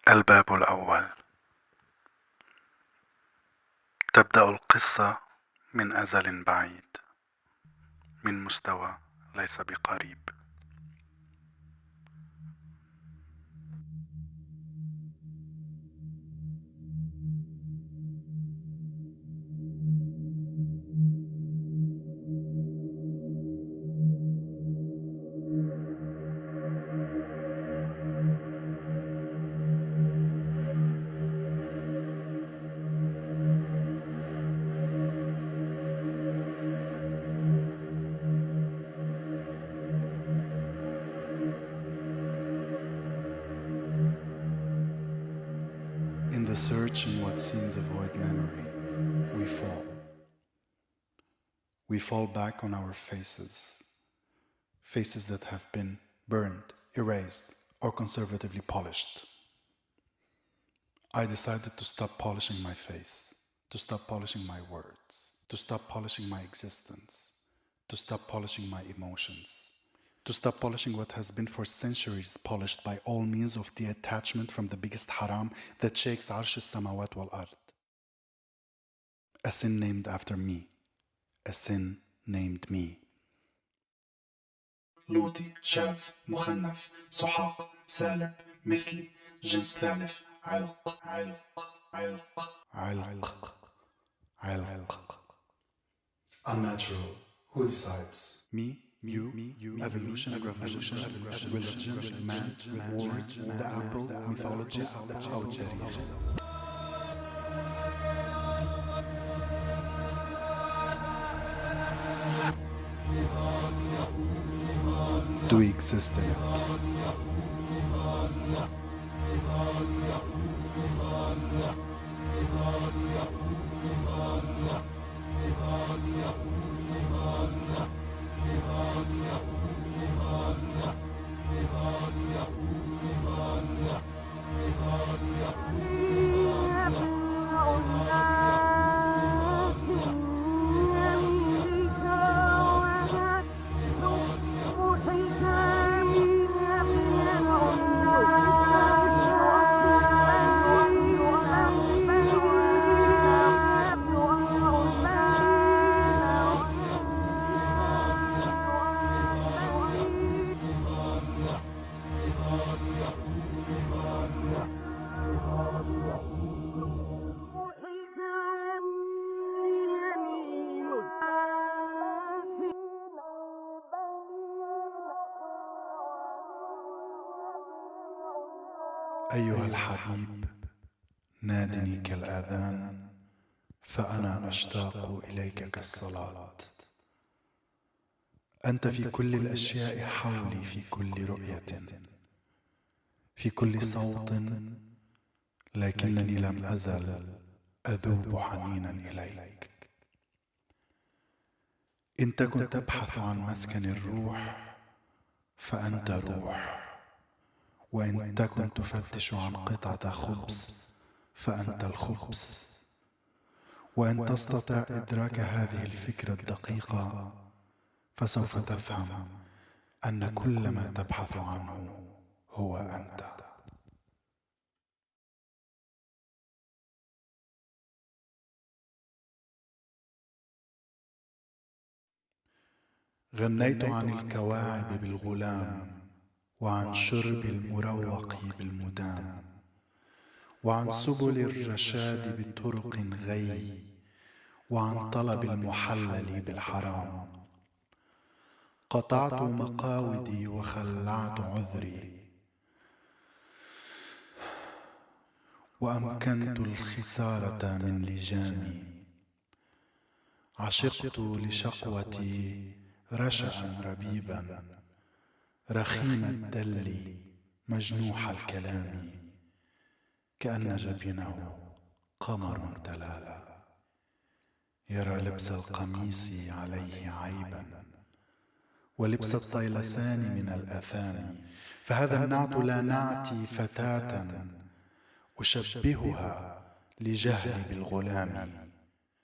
الباب الأول. تبدأ القصة من أزل بعيد، من مستوى ليس بقريب. In the search in what seems a void memory, we fall. We fall back on our faces, faces that have been burned, erased, or conservatively polished. I decided to stop polishing my face, to stop polishing my words, to stop polishing my existence, to stop polishing my emotions, to stop polishing what has been for centuries polished by all means of the attachment from the biggest haram that shakes arsh as-samawat wal-ard. A sin named after me. A sin named me. لوطي، شاذ، مخنث، سحاق، سالب، مثلي، جنس ثالث، علق، Unnatural. Who decides? Me? You? Evolution, revolution, religion, man, wars, the apple, mythologies, أو التاريخ. Do we exist in it? أيها الحبيب، نادني كالآذان، فأنا أشتاق إليك كالصلاة. أنت في كل الأشياء حولي، في كل رؤية، في كل صوت، لكنني لم أزل أذوب حنينا إليك. إن تكن تبحث عن مسكن الروح فأنت روح، وإن تكن تفتش عن قطعة خبز فأنت الخبز. وإن تستطع إدراك هذه الفكرة الدقيقة فسوف تفهم أن كل ما تبحث عنه هو أنت. غنيت عن الكواعب بالغلام، وعن شرب المروق بالمدام، وعن سبل الرشاد بطرق غي، وعن طلب المحلل بالحرام. قطعت مقاودي وخلعت عذري، وأمكنت الخسارة من لجامي. عشقت لشقوتي رشأ ربيبا، رخيم الدل مجنوح الكلام، كأن جبينه قمر تلالا، يرى لبس القميص عليه عيبا، ولبس الطيلسان من الآثام. فهذا النعت لا نعتي فتاة أشبهها لجهلي بالغلام،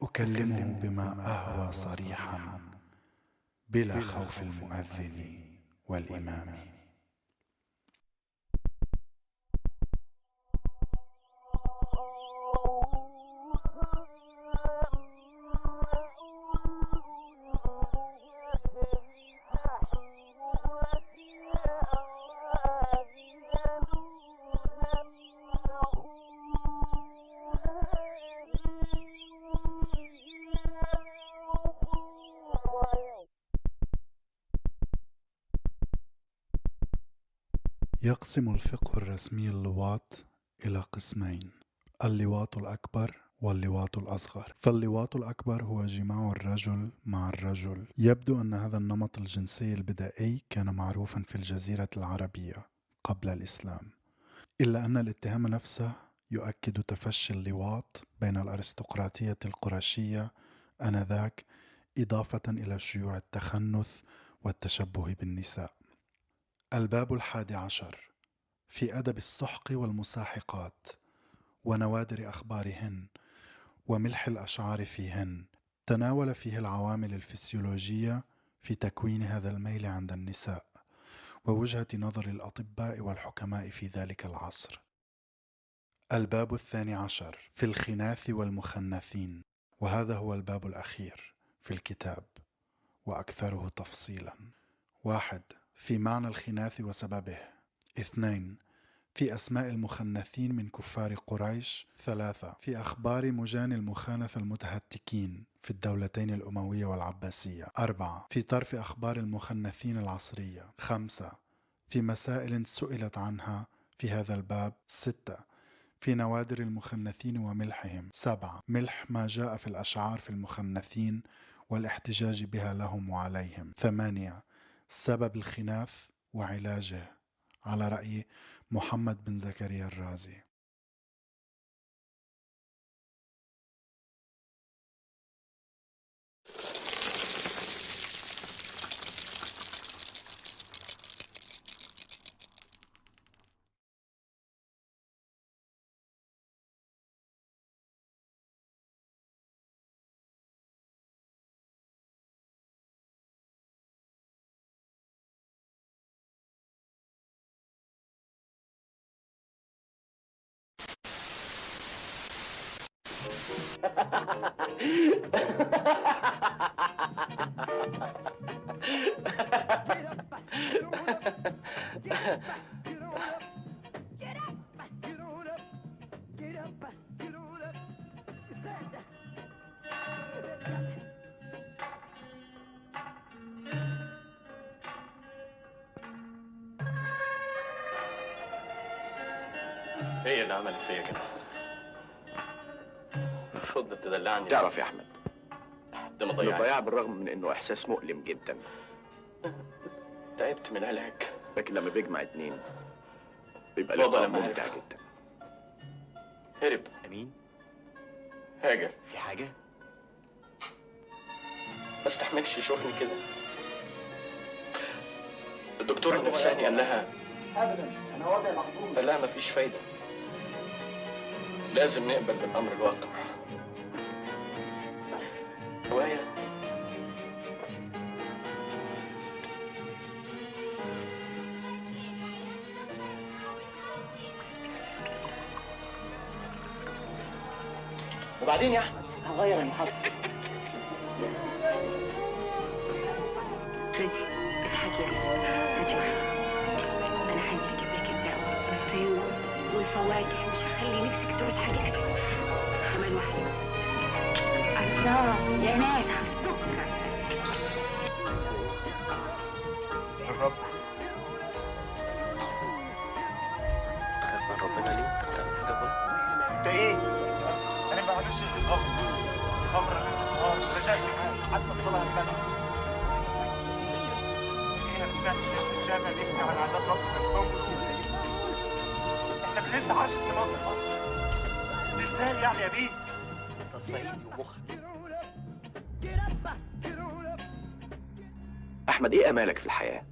أكلمه بما أهوى صريحا بلا خوف المؤذن والإمام. يقسم الفقه الرسمي اللواط إلى قسمين: اللواط الأكبر واللواط الأصغر. فاللواط الأكبر هو جماع الرجل مع الرجل. يبدو أن هذا النمط الجنسي البدائي كان معروفا في الجزيرة العربية قبل الإسلام، إلا أن الاتهام نفسه يؤكد تفشي اللواط بين الأرستقراطية القرشية آنذاك، إضافة إلى شيوع التخنث والتشبه بالنساء. الباب 11 في أدب السحق والمساحقات ونوادر أخبارهن وملح الأشعار فيهن. تناول فيه العوامل الفسيولوجية في تكوين هذا الميل عند النساء ووجهة نظر الأطباء والحكماء في ذلك العصر. الباب 12 في الخناث والمخنثين، وهذا هو الباب الأخير في الكتاب وأكثره تفصيلا. 1. في معنى الخناث وسببه. 2. في أسماء المخنثين من كفار قريش. 3. في أخبار مجان المخانث المتهتكين في الدولتين الأموية والعباسية. 4. في طرف أخبار المخنثين العصرية. 5. في مسائل سئلت عنها في هذا الباب. 6. في نوادر المخنثين وملحهم. 7. ملح ما جاء في الأشعار في المخنثين والاحتجاج بها لهم وعليهم. 8. سبب الخناث وعلاجه على رأي محمد بن زكريا الرازي. هي اللي عملت فيا كده. فضلت تدلعني. تعرف يا احمد، ده انه مضيعني. الضياع بالرغم من انه احساس مؤلم جدا، تعبت من العلاج، لكن لما بيجمع اتنين بيبقى والله لقاء لما ممتع عرف. جدا. هرب. امين، هاجر. في حاجه؟ ما استحملش يشوفني كده. الدكتور النفساني قال لها ابدا انا وضعي محظوظ. قال لها مفيش فايده، لازم نقبل بالامر الواقع. هوايه. وبعدين يا احمد هغير المحطه. فادي اضحكي يا هتشوفي. انا هنزل اجيب لك الدواء والطيور والفواكه، مش هخلي نفسك تعوز حاجه ابدا. كمان واحده. الله يا ناس على السكر. الرب تخاف من ربنا ليه؟ انت بتعمل حاجه غلط. انت ايه؟ انا ما بعملش غير الغلط. خمر نهار رجاء الحال حتى الصلاه البلد. ايه انا سمعت الشيخ في الجامع بيحكي عن عذاب ربنا الموت. احنا لسه 10 سنوات من بعض. زلزال يعني يا بيه. انت صعيدي ومخك. احمد، ايه امالك في الحياه؟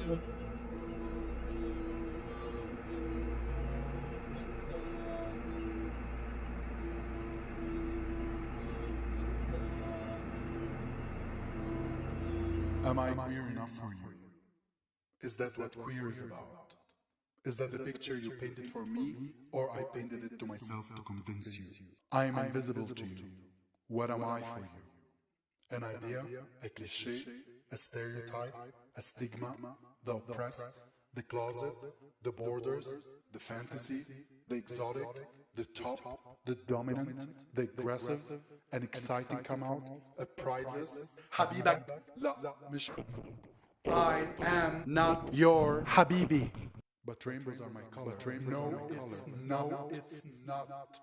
Am I queer enough for you? Is that what queer is about? Is that the picture you painted for me, or I painted it to myself to convince you? I am invisible to you. What am I for you? An idea, a cliché, a stereotype, a stigma, the oppressed, the closet, the borders, the fantasy, the exotic, the top, the dominant, the aggressive, an exciting come out, a prideless. حبيبك لا مش I am not your Habibi. But rainbows are my color. No, it's not.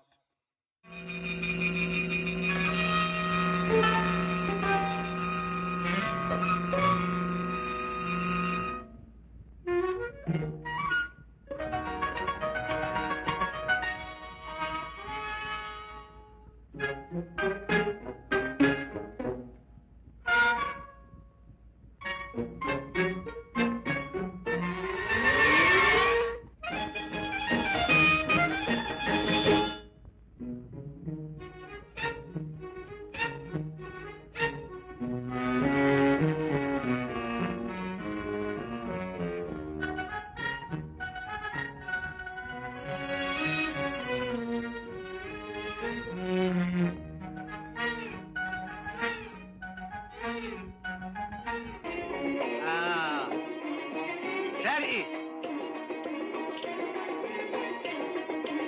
شرقي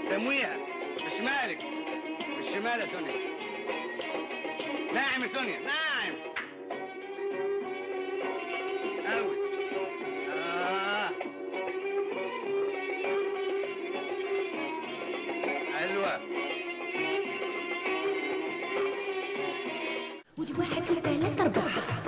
تمويها بشمالك بالشمال يا سونيا ناعم يا سونيا ناعم قوي حلوة ودي 1 2 3 4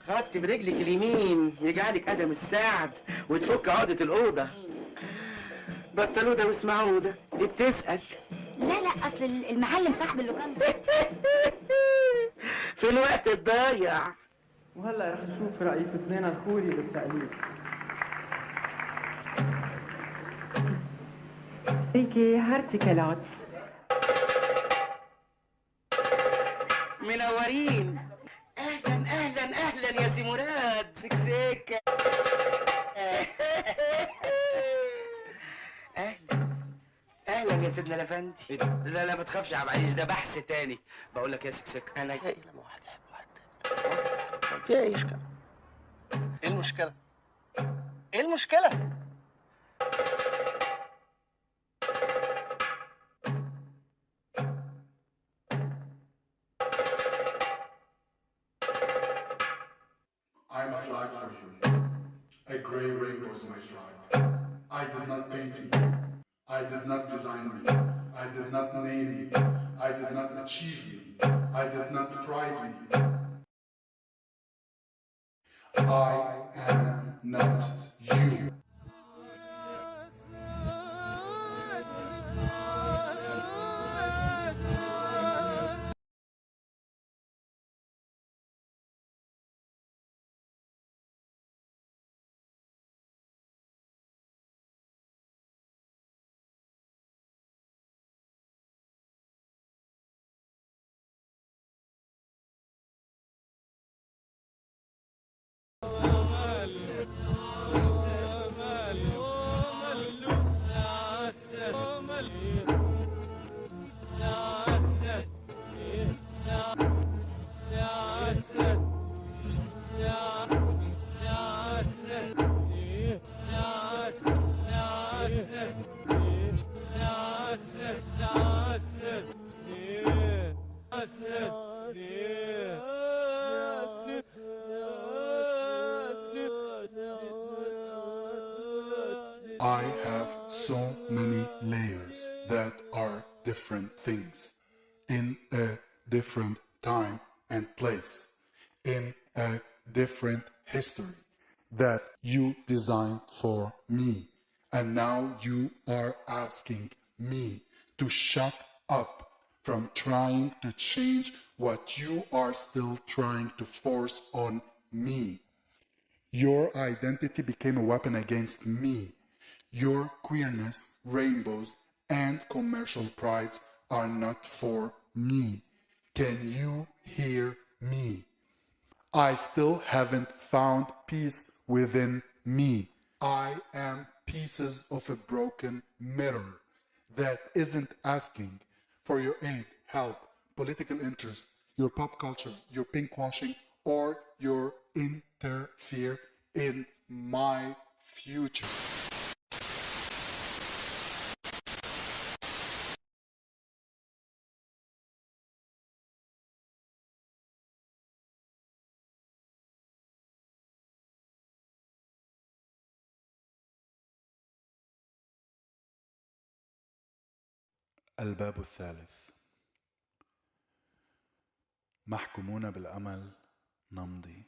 خدتي برجلك اليمين يجعلك قدم السعد وتفك عقدة الأوضة. بطلودة واسمعودة دي بتسأل. لا اصل المعلم صاحب اللوكان ده في الوقت الضايع. وهلا رح نشوف رأي اثنين الخوري بالتأليف. ريكي هارتيكلات منورين. اهلا يا سي مراد سكسيكة. اهلا يا سيدنا الافندي. لا ما تخافش يا عبد العزيز ده بحث تاني. بقول لك يا سكسيكة انا ايه لما واحد يحب واحد فيها ايه اشكال؟ ايه المشكلة؟ ايه المشكلة؟ I'm a flag for you. A grey rainbow is my flag. I did not paint me. I did not design me. I did not name me. I did not achieve me. I did not pride me. I am not you. I have so many layers that are different things in a different time and place, in a different history that you designed for me. And now you are asking me to shut up from trying to change what you are still trying to force on me. Your identity became a weapon against me. Your queerness, rainbows, and commercial prides are not for me. Can you hear me? I still haven't found peace within me. I am pieces of a broken mirror that isn't asking for your aid, help, political interest, your pop culture, your pinkwashing, or your interfere in my future. الباب الثالث. محكومون بالأمل نمضي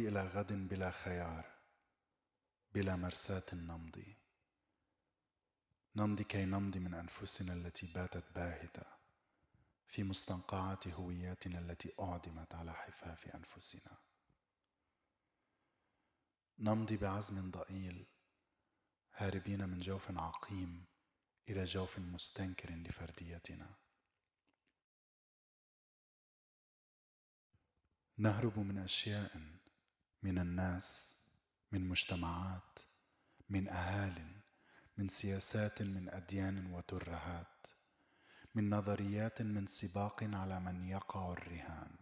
إلى غد بلا خيار، بلا مرساة نمضي كي نمضي من أنفسنا التي باتت باهتة في مستنقعات هوياتنا التي أعدمت على حفاف أنفسنا. نمضي بعزم ضئيل هاربين من جوف عقيم إلى جوف مستنكر لفرديتنا. نهرب من أشياء، من الناس، من مجتمعات، من أهال، من سياسات، من أديان وترهات، من نظريات، من سباق على من يقع الرهان،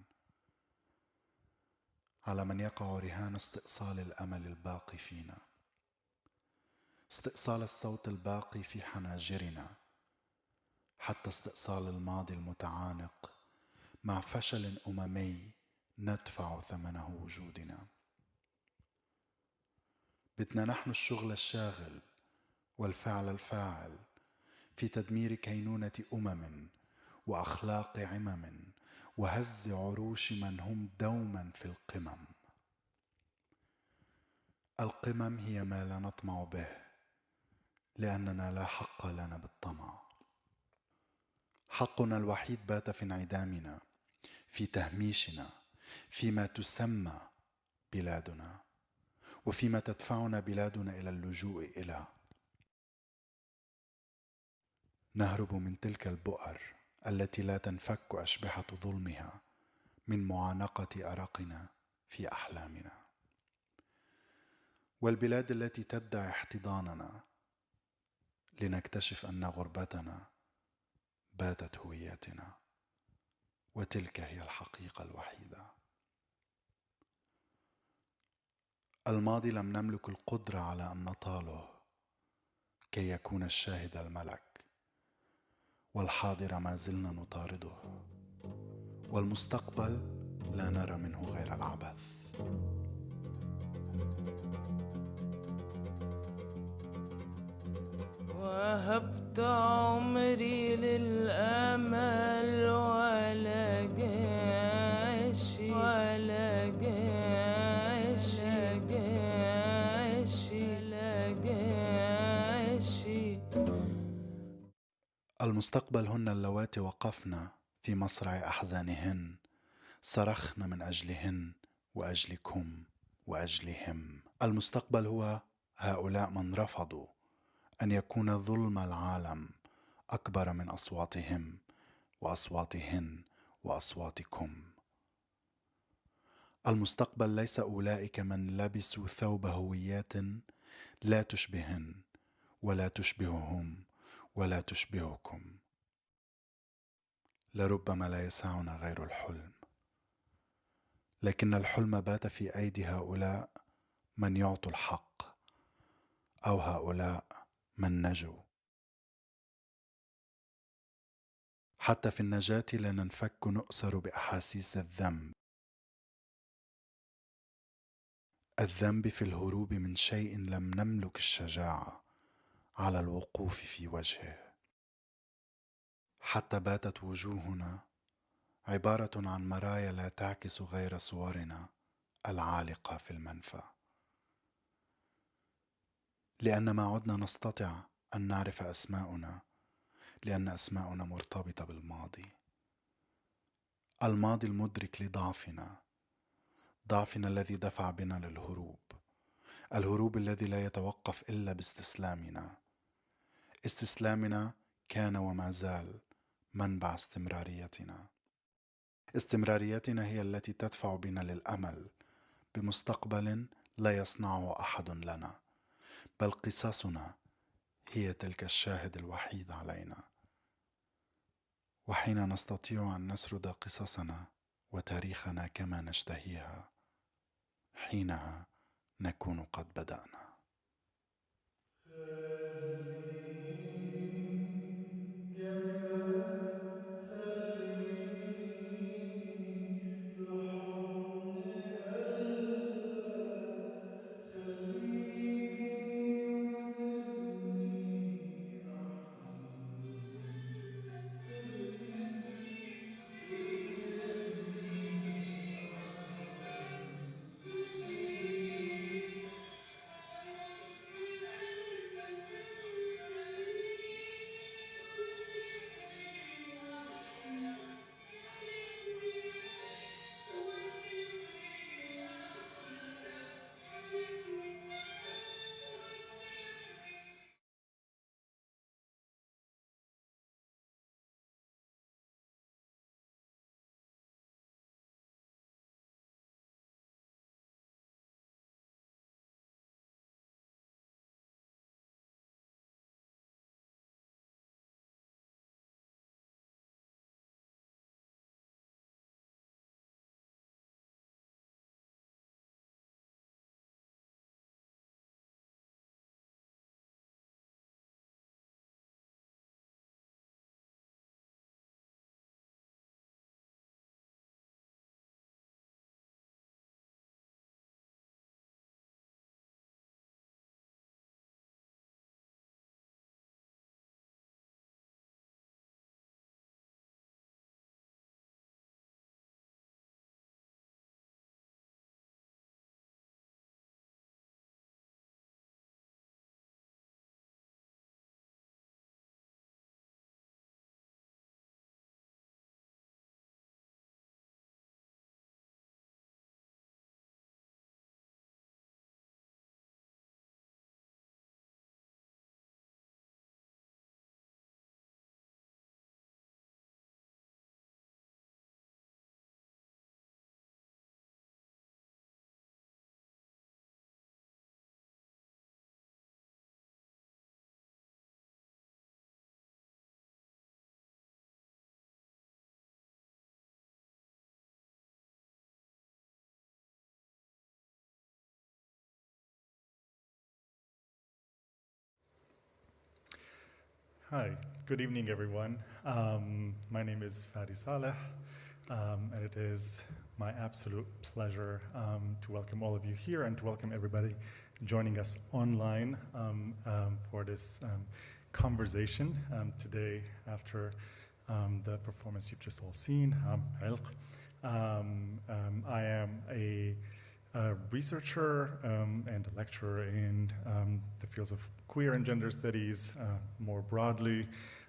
رهان استئصال الأمل الباقي فينا، استئصال الصوت الباقي في حناجرنا، حتى استئصال الماضي المتعانق مع فشل أممي ندفع ثمنه وجودنا. بدنا نحن الشغل الشاغل والفعل الفاعل في تدمير كينونة وأخلاق عمم وهز عروش من هم دوما في القمم. القمم هي ما لا نطمع به، لأننا لا حق لنا بالطمع. حقنا الوحيد بات في انعدامنا، في تهميشنا، فيما تسمى بلادنا، وفيما تدفعنا بلادنا إلى اللجوء إلى. نهرب من تلك البؤر التي لا تنفك أشبحة ظلمها من معانقة أرقنا في أحلامنا، والبلاد التي تدعي احتضاننا، لنكتشف أن غربتنا باتت هويتنا، وتلك هي الحقيقة الوحيدة. الماضي لم نملك القدرة على أن نطاله كي يكون الشاهد الملك، والحاضر ما زلنا نطارده، والمستقبل لا نرى منه غير العبث. وهبت عمري للأمل ولا جاشي ولا جاشي لا جاشي. المستقبل هن اللواتي وقفنا في مصرع أحزانهن، صرخنا من أجلهن وأجلكم وأجلهم. المستقبل هو هؤلاء من رفضوا أن يكون ظلم العالم أكبر من أصواتهم وأصواتهن وأصواتكم. المستقبل ليس أولئك من لبسوا ثوب هويات لا تشبهن ولا تشبههم ولا تشبهكم. لربما لا يسعنا غير الحلم، لكن الحلم بات في أيدي هؤلاء من يعطوا الحق، أو هؤلاء من نجوا. حتى في النجاة لا ننفك نؤسر بأحاسيس الذنب. الذنب في الهروب من شيء لم نملك الشجاعة على الوقوف في وجهه، حتى باتت وجوهنا عبارة عن مرايا لا تعكس غير صورنا العالقة في المنفى، لأن ما عدنا نستطيع أن نعرف أسماءنا، لأن أسماءنا مرتبطة بالماضي، الماضي المدرك لضعفنا، ضعفنا الذي دفع بنا للهروب، الهروب الذي لا يتوقف إلا باستسلامنا. استسلامنا كان وما زال منبع استمراريتنا. استمراريتنا هي التي تدفع بنا للأمل بمستقبل لا يصنعه أحد لنا، بل قصصنا هي تلك الشاهد الوحيد علينا. وحين نستطيع أن نسرد قصصنا وتاريخنا كما نشتهيها، حينها نكون قد بدأنا. Hi, good evening, everyone. My name is Fadi Saleh, and it is my absolute pleasure to welcome all of you here and to welcome everybody joining us online for this conversation today after the performance you've just all seen, I am a researcher and a lecturer in the fields of queer and gender studies more broadly,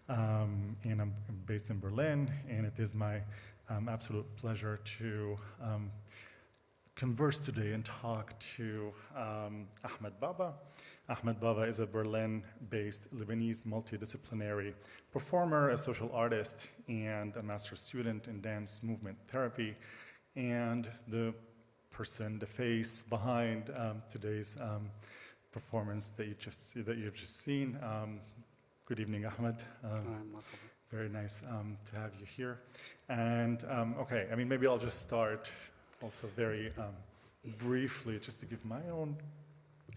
and I'm based in Berlin, and it is my absolute pleasure to converse today and talk to Ahmad Baba. Ahmad Baba is a Berlin-based Lebanese multidisciplinary performer, a social artist, and a master's student in dance movement therapy, and the person, the face behind today's performance that you've just seen. Good evening, Ahmed. Very nice to have you here. And okay, I mean, maybe I'll just start also very briefly, just to give my own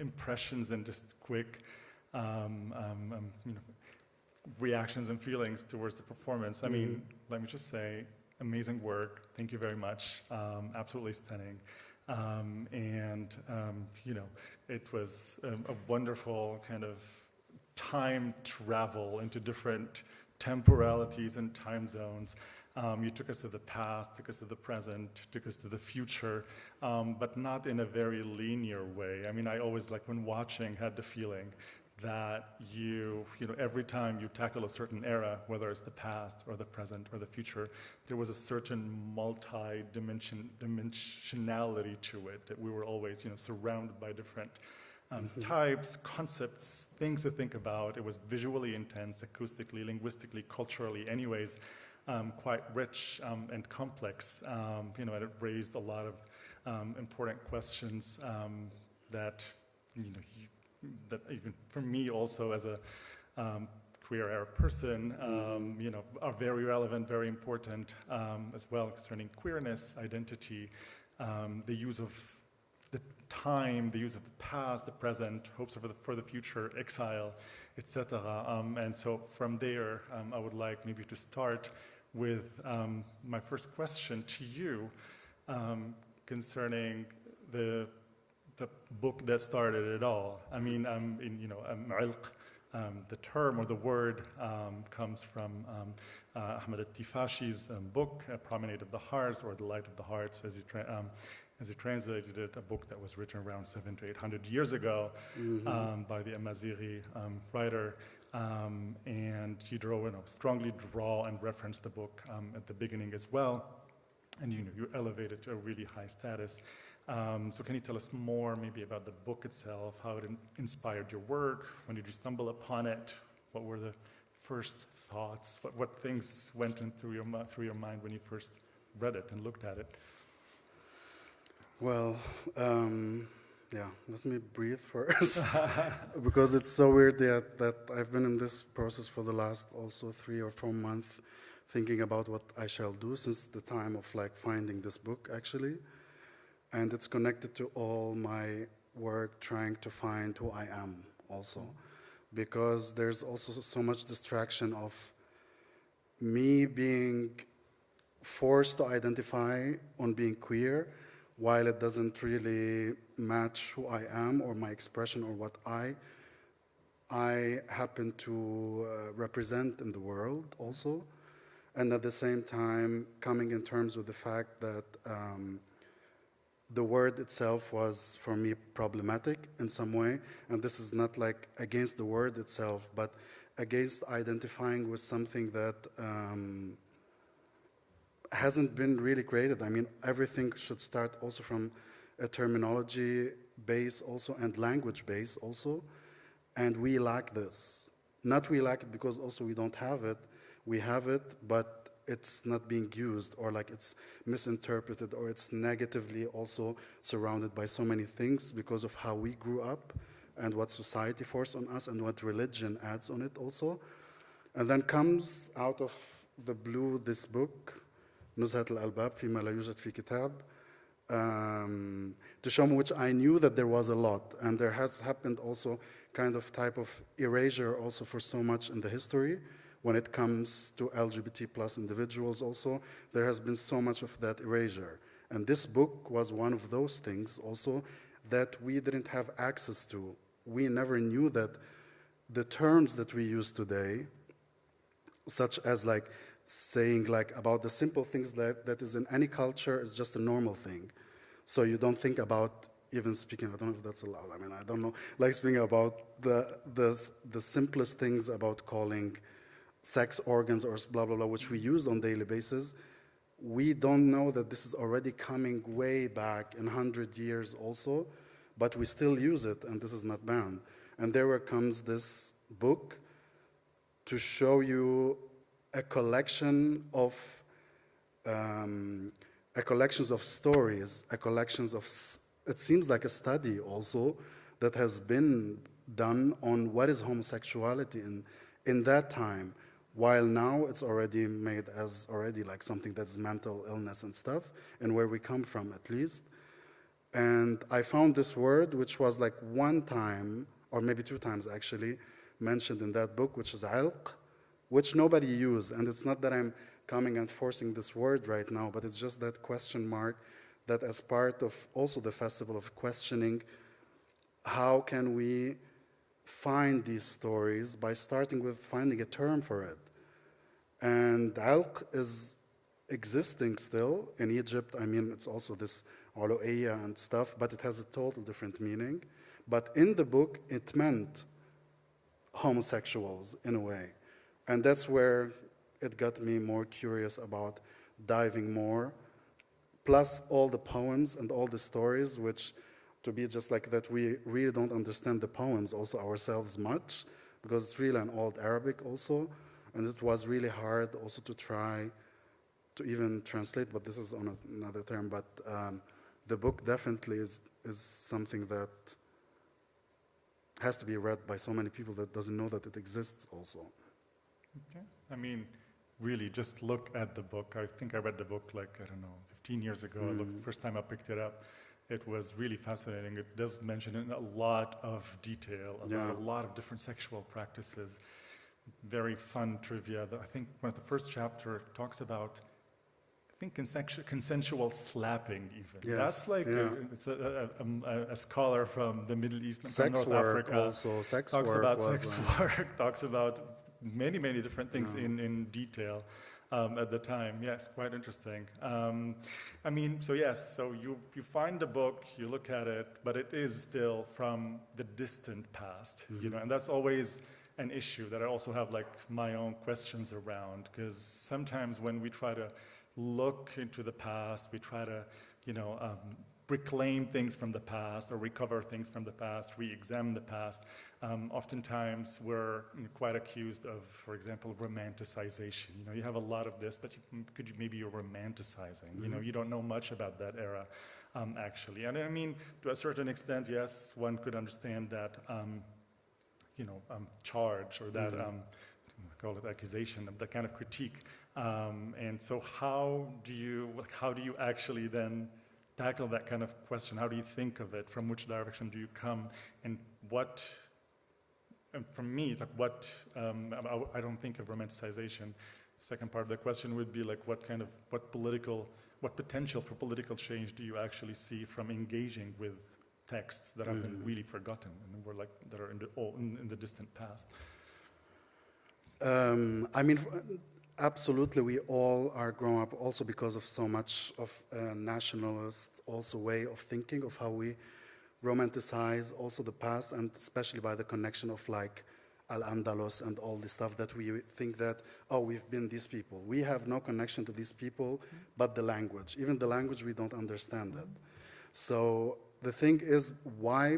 impressions and just quick reactions and feelings towards the performance. I mean, let me just say, amazing work. Thank you very much. Absolutely stunning. It was a wonderful kind of time travel into different temporalities and time zones. You took us to the past, took us to the present, took us to the future, but not in a very linear way. I mean, I always, like when watching, had the feeling that every time you tackle a certain era, whether it's the past or the present or the future, there was a certain multi-dimensionality to it, that we were always, surrounded by different types, concepts, things to think about. It was visually intense, acoustically, linguistically, culturally, anyways, quite rich and complex. And it raised a lot of important questions that, that even for me also as a queer Arab person, are very relevant, very important as well, concerning queerness, identity, the use of the time, the use of the past, the present, hopes for the future, exile, etc. And so from there, I would like maybe to start with my first question to you concerning the book that started it all. I mean, Ilq, the term or the word comes from Ahmad Tifashi's book, Promenade of the Hearts, or The Light of the Hearts, as he translated it, a book that was written around 700 to 800 years ago by the Amazighi writer. And you strongly draw and reference the book at the beginning as well. And you elevate it to a really high status. So can you tell us more maybe about the book itself, how it inspired your work? When did you stumble upon it? What were the first thoughts? What things went through your mind when you first read it and looked at it? Well, let me breathe first, because it's so weird that I've been in this process for the last also 3 or 4 months, thinking about what I shall do since the time of finding this book actually. And it's connected to all my work trying to find who I am also, because there's also so much distraction of me being forced to identify on being queer, while it doesn't really match who I am or my expression or what I happen to represent in the world also. And at the same time, coming in terms with the fact that the word itself was, for me, problematic in some way. And this is not against the word itself, but against identifying with something that hasn't been really created. I mean, everything should start also from a terminology base also and language base also. And we lack this. Not we lack it because also we don't have it. We have it, but it's not being used, or it's misinterpreted, or it's negatively also surrounded by so many things because of how we grew up and what society forced on us and what religion adds on it also. And then comes out of the blue this book, نزهة الألباب فيما لا يوجد في كتاب, to show me, which I knew that there was a lot, and there has happened also kind of type of erasure also for so much in the history. When it comes to LGBT plus individuals also, there has been so much of that erasure. And this book was one of those things also that we didn't have access to. We never knew that the terms that we use today, such as saying about the simple things that is in any culture, is just a normal thing. So you don't think about even speaking, I don't know if that's allowed, I mean, I don't know, speaking about the simplest things about calling sex organs or blah, blah, blah, which we use on a daily basis. We don't know that this is already coming way back in 100 years also, but we still use it, and this is not banned. And there comes this book to show you a collection of stories, it seems like a study also that has been done on what is homosexuality in that time. While now it's already made as something that's mental illness and stuff, and where we come from at least. And I found this word, which was 1 time, or maybe 2 times actually, mentioned in that book, which is ilq, which nobody used. And it's not that I'm coming and forcing this word right now, but it's just that question mark that as part of also the festival of questioning, how can we find these stories by starting with finding a term for it. And alq is existing still in Egypt. I mean, it's also this olo'iyya and stuff, but it has a total different meaning. But in the book, it meant homosexuals in a way. And that's where it got me more curious about diving more, plus all the poems and all the stories, which to be just like that, we really don't understand the poems also ourselves much, because it's really an old Arabic also, and it was really hard also to try to even translate, but this is on another term, but the book definitely is something that has to be read by so many people that doesn't know that it exists also. Okay. I mean, really, just look at the book. I think I read the book like, I don't know, 15 years ago. The first time I picked it up. It was really fascinating. It does mention in a lot of detail about a lot of different sexual practices. Very fun trivia. I think one of the first chapter talks about, I think, consensual slapping even. Yes, that's like, it's a scholar from the Middle East and from North Africa. Also, sex talks work about was, sex work, talks about many, many different things in detail. At the time, yes, quite interesting. I mean, so yes, so you find the book, you look at it, but it is still from the distant past, you know, and that's always an issue that I also have like my own questions around, because sometimes when we try to look into the past, we try to, you know, reclaim things from the past or recover things from the past, re-examine the past. Oftentimes we're quite accused of, for example, romanticization. You know, you have a lot of this, but maybe you're romanticizing. You know, you don't know much about that era, actually. And I mean, to a certain extent, yes, one could understand that, you know, charge or that, call it accusation, that kind of critique. And so how do you actually then tackle that kind of question? How do you think of it? From which direction do you come? And what, and for me, it's like what, I don't think of romanticization. The second part of the question would be like what potential for political change do you actually see from engaging with texts that have been really forgotten and were like, that are in the distant past? I mean, absolutely, we all are growing up also because of so much of a nationalist also way of thinking of how we romanticize also the past, and especially by the connection of like Al-Andalus and all this stuff that we think that, oh, we've been these people. We have no connection to these people, but the language. Even the language, we don't understand it. So the thing is, why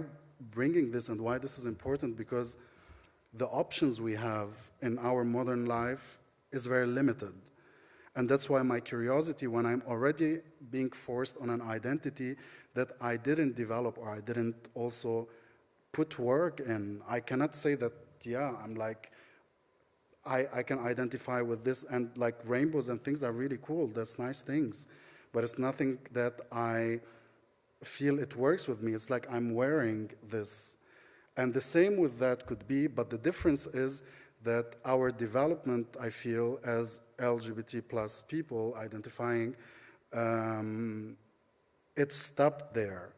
bringing this and why this is important, because the options we have in our modern life is very limited. And that's why my curiosity, when I'm already being forced on an identity that I didn't develop or I didn't also put work in, I cannot say that, yeah, I'm like, I can identify with this, and like rainbows and things are really cool, that's nice things. But it's nothing that I feel it works with me. It's like I'm wearing this. And the same with that could be, but the difference is that our development, I feel, as LGBT plus people identifying, it stopped there.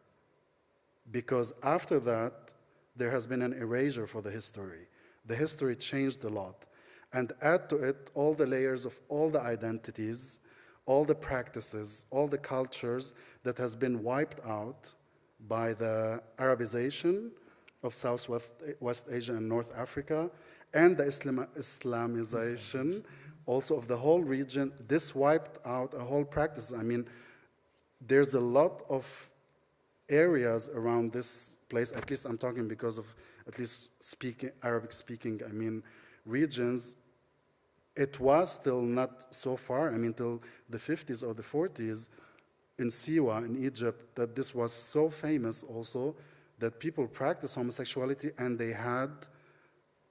Because after that, there has been an erasure for the history. The history changed a lot. And add to it all the layers of all the identities, all the practices, all the cultures that has been wiped out by the Arabization of Southwest Asia and North Africa, and the Islamization also of the whole region. This wiped out a whole practice. I mean, there's a lot of areas around this place, at least I'm talking because of at least Arabic speaking, I mean, regions. It was still not so far, I mean, till the 50s or the 40s in Siwa, in Egypt, that this was so famous also that people practiced homosexuality, and they had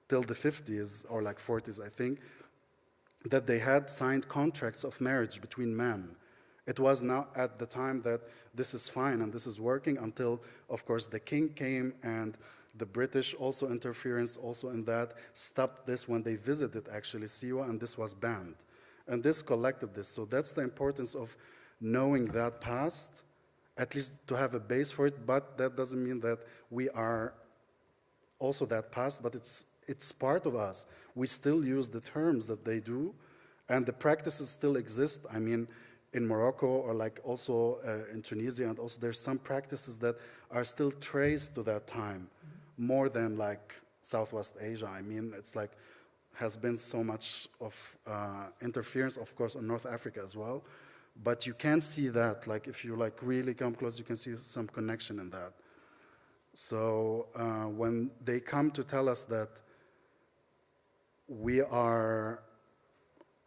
till the 50s or like 40s, I think, that they had signed contracts of marriage between men. It was now at the time that this is fine and this is working until, of course, the king came, and the British also interference also in that stopped this when they visited actually Siwa, and this was banned. And this collected this. So that's the importance of knowing that past at least to have a base for it, but that doesn't mean that we are also that past, but it's part of us. We still use the terms that they do, and the practices still exist. I mean, in Morocco, or like also in Tunisia, and also there's some practices that are still traced to that time, more than like Southwest Asia. I mean, it's like, has been so much of interference, of course, on North Africa as well. But you can see that, like if you like really come close, you can see some connection in that. So when they come to tell us that we are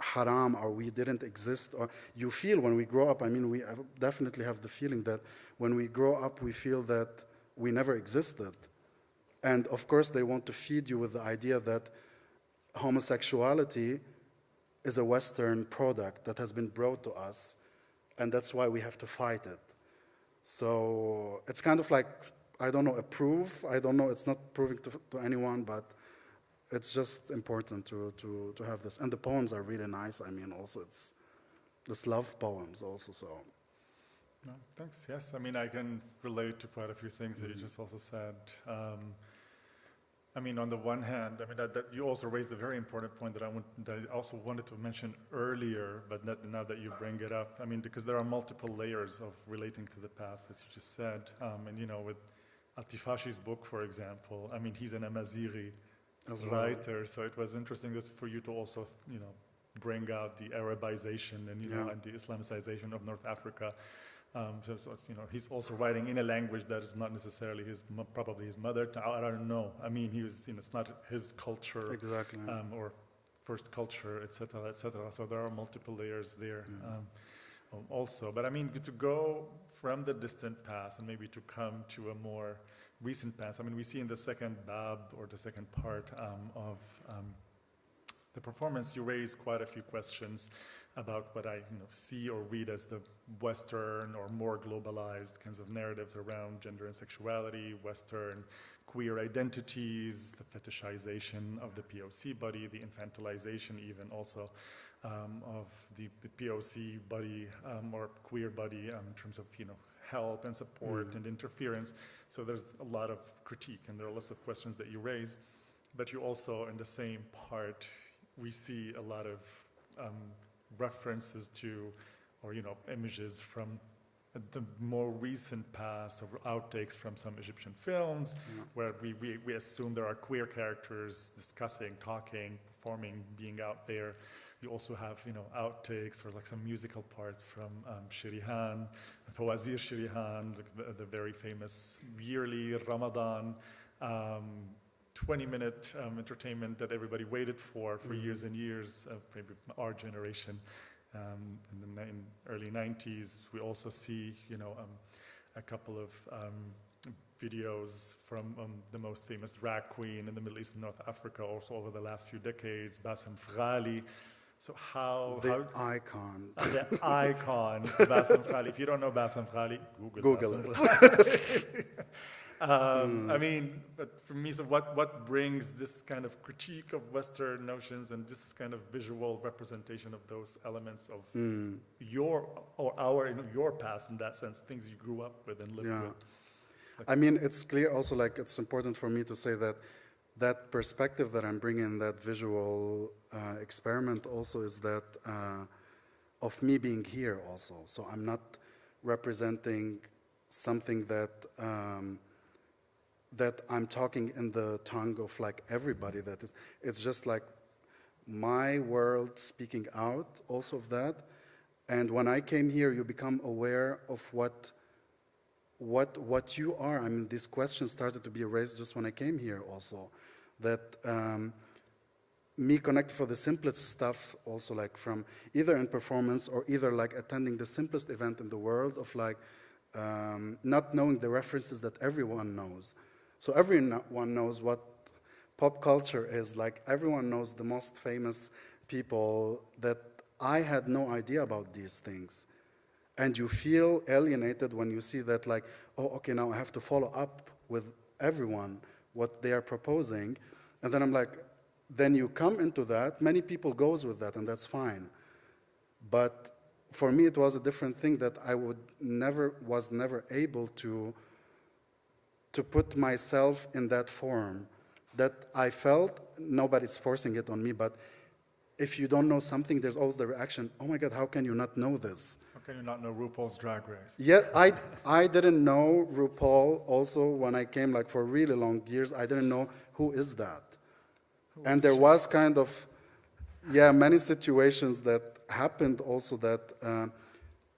haram or we didn't exist, or you feel when we grow up, I mean, we definitely have the feeling that when we grow up, we feel that we never existed. And of course, they want to feed you with the idea that homosexuality is a Western product that has been brought to us, and that's why we have to fight it. So it's kind of like, I don't know, a proof. I don't know, it's not proving to anyone, but it's just important to have this. And the poems are really nice. I mean, also it's love poems also, so. No, thanks, yes. I mean, I can relate to quite a few things that you just also said. I mean, on the one hand, I mean, that you also raised a very important point that I also wanted to mention earlier, but now that you bring it up, I mean, because there are multiple layers of relating to the past, as you just said. And, you know, with Altifashi's book, for example, I mean, he's an Amazighi writer, so it was interesting for you to also, you know, bring out the Arabization and, you know, and the Islamicization of North Africa. So, you know, he's also writing in a language that is not necessarily probably his mother tongue. I don't know. I mean, he was, you know, it's not his culture, exactly, or first culture, etc., etc. So there are multiple layers there, also. But I mean, to go from the distant past and maybe to come to a more recent past. I mean, we see in the second bab, or the second part of the performance, you raise quite a few questions about what I see or read as the Western or more globalized kinds of narratives around gender and sexuality, Western queer identities, the fetishization of the POC body, the infantilization even also of the POC body or queer body in terms of help and support and interference. So there's a lot of critique and there are lots of questions that you raise, but you also in the same part we see a lot of references to, or images from the more recent past, or outtakes from some Egyptian films, where we assume there are queer characters discussing, talking, performing, being out there. You also have outtakes or like some musical parts from Shirihan, Fawazir Shirihan, the very famous yearly Ramadan 20-minute entertainment that everybody waited for years and years, maybe our generation. In the early 90s, we also see, a couple of videos from the most famous drag queen in the Middle East and North Africa, also over the last few decades, Bassem Frali. So the icon. The icon, Bassem Frali. If you don't know Bassem Frali, Google it. I mean, but for me, so what brings this kind of critique of Western notions and this kind of visual representation of those elements of your or our your past in that sense, things you grew up with and lived with? I mean, it's clear also, like, it's important for me to say that that perspective that I'm bringing, that visual experiment also is that of me being here also. So I'm not representing something that that I'm talking in the tongue of like everybody that is. It's just like my world speaking out also of that. And when I came here, you become aware of what you are. I mean, these questions started to be raised just when I came here also. That me connected for the simplest stuff also, like from either in performance or either like attending the simplest event in the world of like not knowing the references that everyone knows. So everyone knows what pop culture is. Like everyone knows the most famous people that I had no idea about these things. And you feel alienated when you see that like, oh, okay, now I have to follow up with everyone what they are proposing. And then I'm like, then you come into that, many people goes with that and that's fine. But for me, it was a different thing that I was never able to put myself in that form. That I felt, nobody's forcing it on me, but if you don't know something, there's always the reaction, oh my God, how can you not know this? How can you not know RuPaul's Drag Race? Yeah, I didn't know RuPaul also when I came, like for really long years, I didn't know who is that. And there was kind of, many situations that happened also that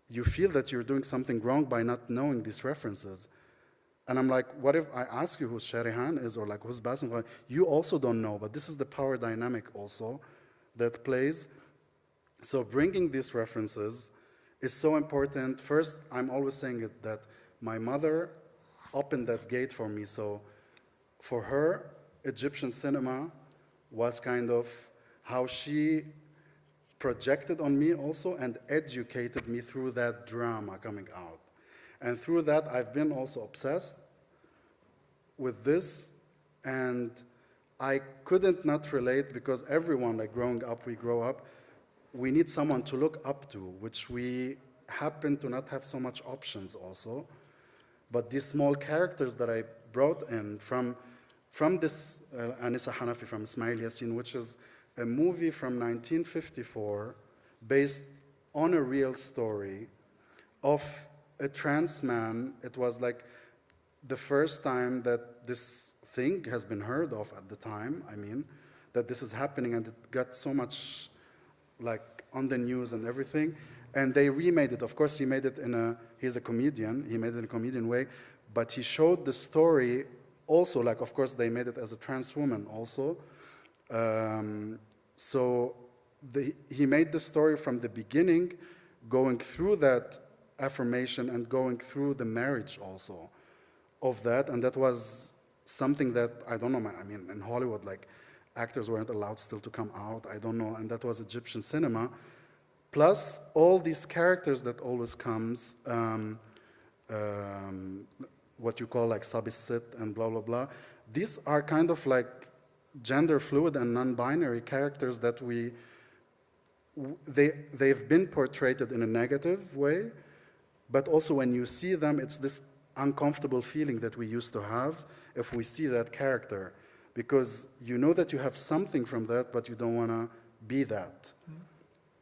you feel that you're doing something wrong by not knowing these references. And I'm like, what if I ask you who Sharihan is or like who's Bassem? You also don't know, but this is the power dynamic also that plays. So bringing these references is so important. First, I'm always saying it that my mother opened that gate for me. So for her, Egyptian cinema was kind of how she projected on me also and educated me through that drama coming out. And through that, I've been also obsessed with this, and I couldn't not relate because everyone, like growing up, we grow up, we need someone to look up to, which we happen to not have so much options also. But these small characters that I brought in from this Anissa Hanafi, from Ismail Yassin, which is a movie from 1954 based on a real story of a trans man. It was like the first time that this thing has been heard of at the time, I mean, that this is happening, and it got so much like on the news and everything. And they remade it. Of course, he made it he's a comedian, he made it in a comedian way, but he showed the story also, like, of course, they made it as a trans woman also. So he made the story from the beginning, going through that affirmation and going through the marriage also of that. And that was something that, I don't know, I mean, in Hollywood, like, actors weren't allowed still to come out, I don't know, and that was Egyptian cinema. Plus, all these characters that always comes, what you call like Sabisit and blah, blah, blah. These are kind of like gender fluid and non-binary characters that they've been portrayed in a negative way, but also when you see them, it's this uncomfortable feeling that we used to have if we see that character, because you know that you have something from that, but you don't want to be that.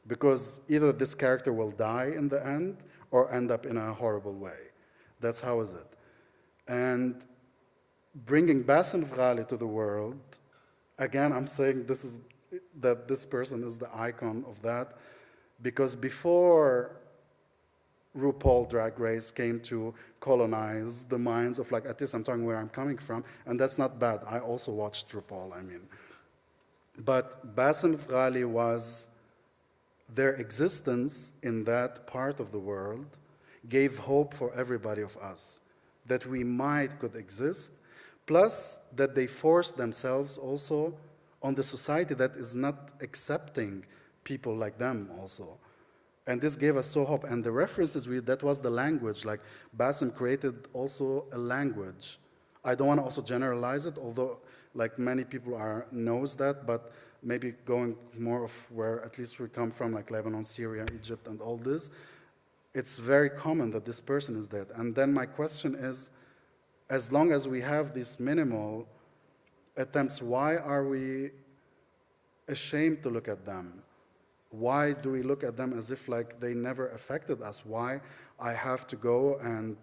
Because either this character will die in the end or end up in a horrible way. That's how is it. And bringing Bassem Ghali to the world, again, I'm saying that this person is the icon of that, because before RuPaul Drag Race came to colonize the minds of, like, at least I'm talking where I'm coming from, and that's not bad. I also watched RuPaul, I mean. But Bassem Ghali was, their existence in that part of the world gave hope for everybody of us, that we could exist, plus that they forced themselves also on the society that is not accepting people like them also. And this gave us so hope. And the references, that was the language. Like, Bassem created also a language. I don't want to also generalize it, although like many people knows that, but maybe going more of where at least we come from, like Lebanon, Syria, Egypt, and all this, it's very common that this person is dead. And then my question is, as long as we have these minimal attempts, why are we ashamed to look at them? Why do we look at them as if like they never affected us? Why I have to go and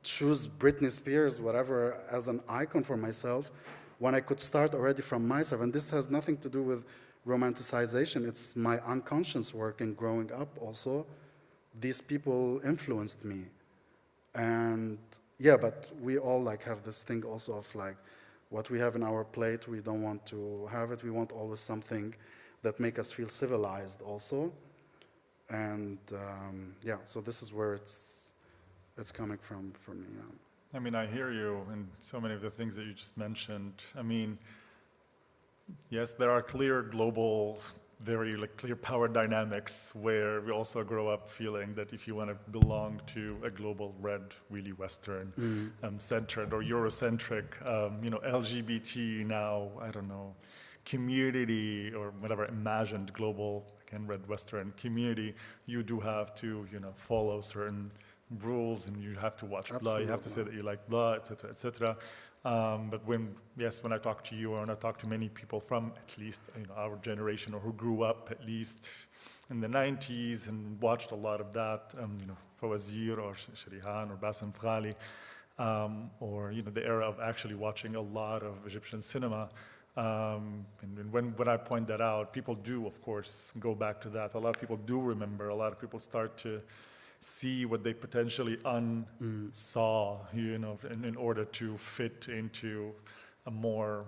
choose Britney Spears, whatever, as an icon for myself, when I could start already from myself? And this has nothing to do with romanticization. It's my unconscious work in growing up also. These people influenced me. And yeah, but we all like have this thing also of like, what we have in our plate, we don't want to have it. We want always something that make us feel civilized also. And yeah, so this is where it's coming from for me. Yeah. I mean, I hear you in so many of the things that you just mentioned. I mean, yes, there are clear global, very like clear power dynamics where we also grow up feeling that if you want to belong to a global red, really Western centered or Eurocentric, you know, LGBT now, I don't know, community or whatever imagined global again, red Western community, you do have to, follow certain rules, and you have to watch blah, you have to say that you like blah, etc., etc. But when I talk to you, or when I talk to many people from at least our generation, or who grew up at least in the 90s and watched a lot of that, Fawazir or Sharihan or Bassem Fghali, or the era of actually watching a lot of Egyptian cinema. And when I point that out, people do, of course, go back to that. A lot of people do remember. A lot of people start to see what they potentially unsaw, in order to fit into a more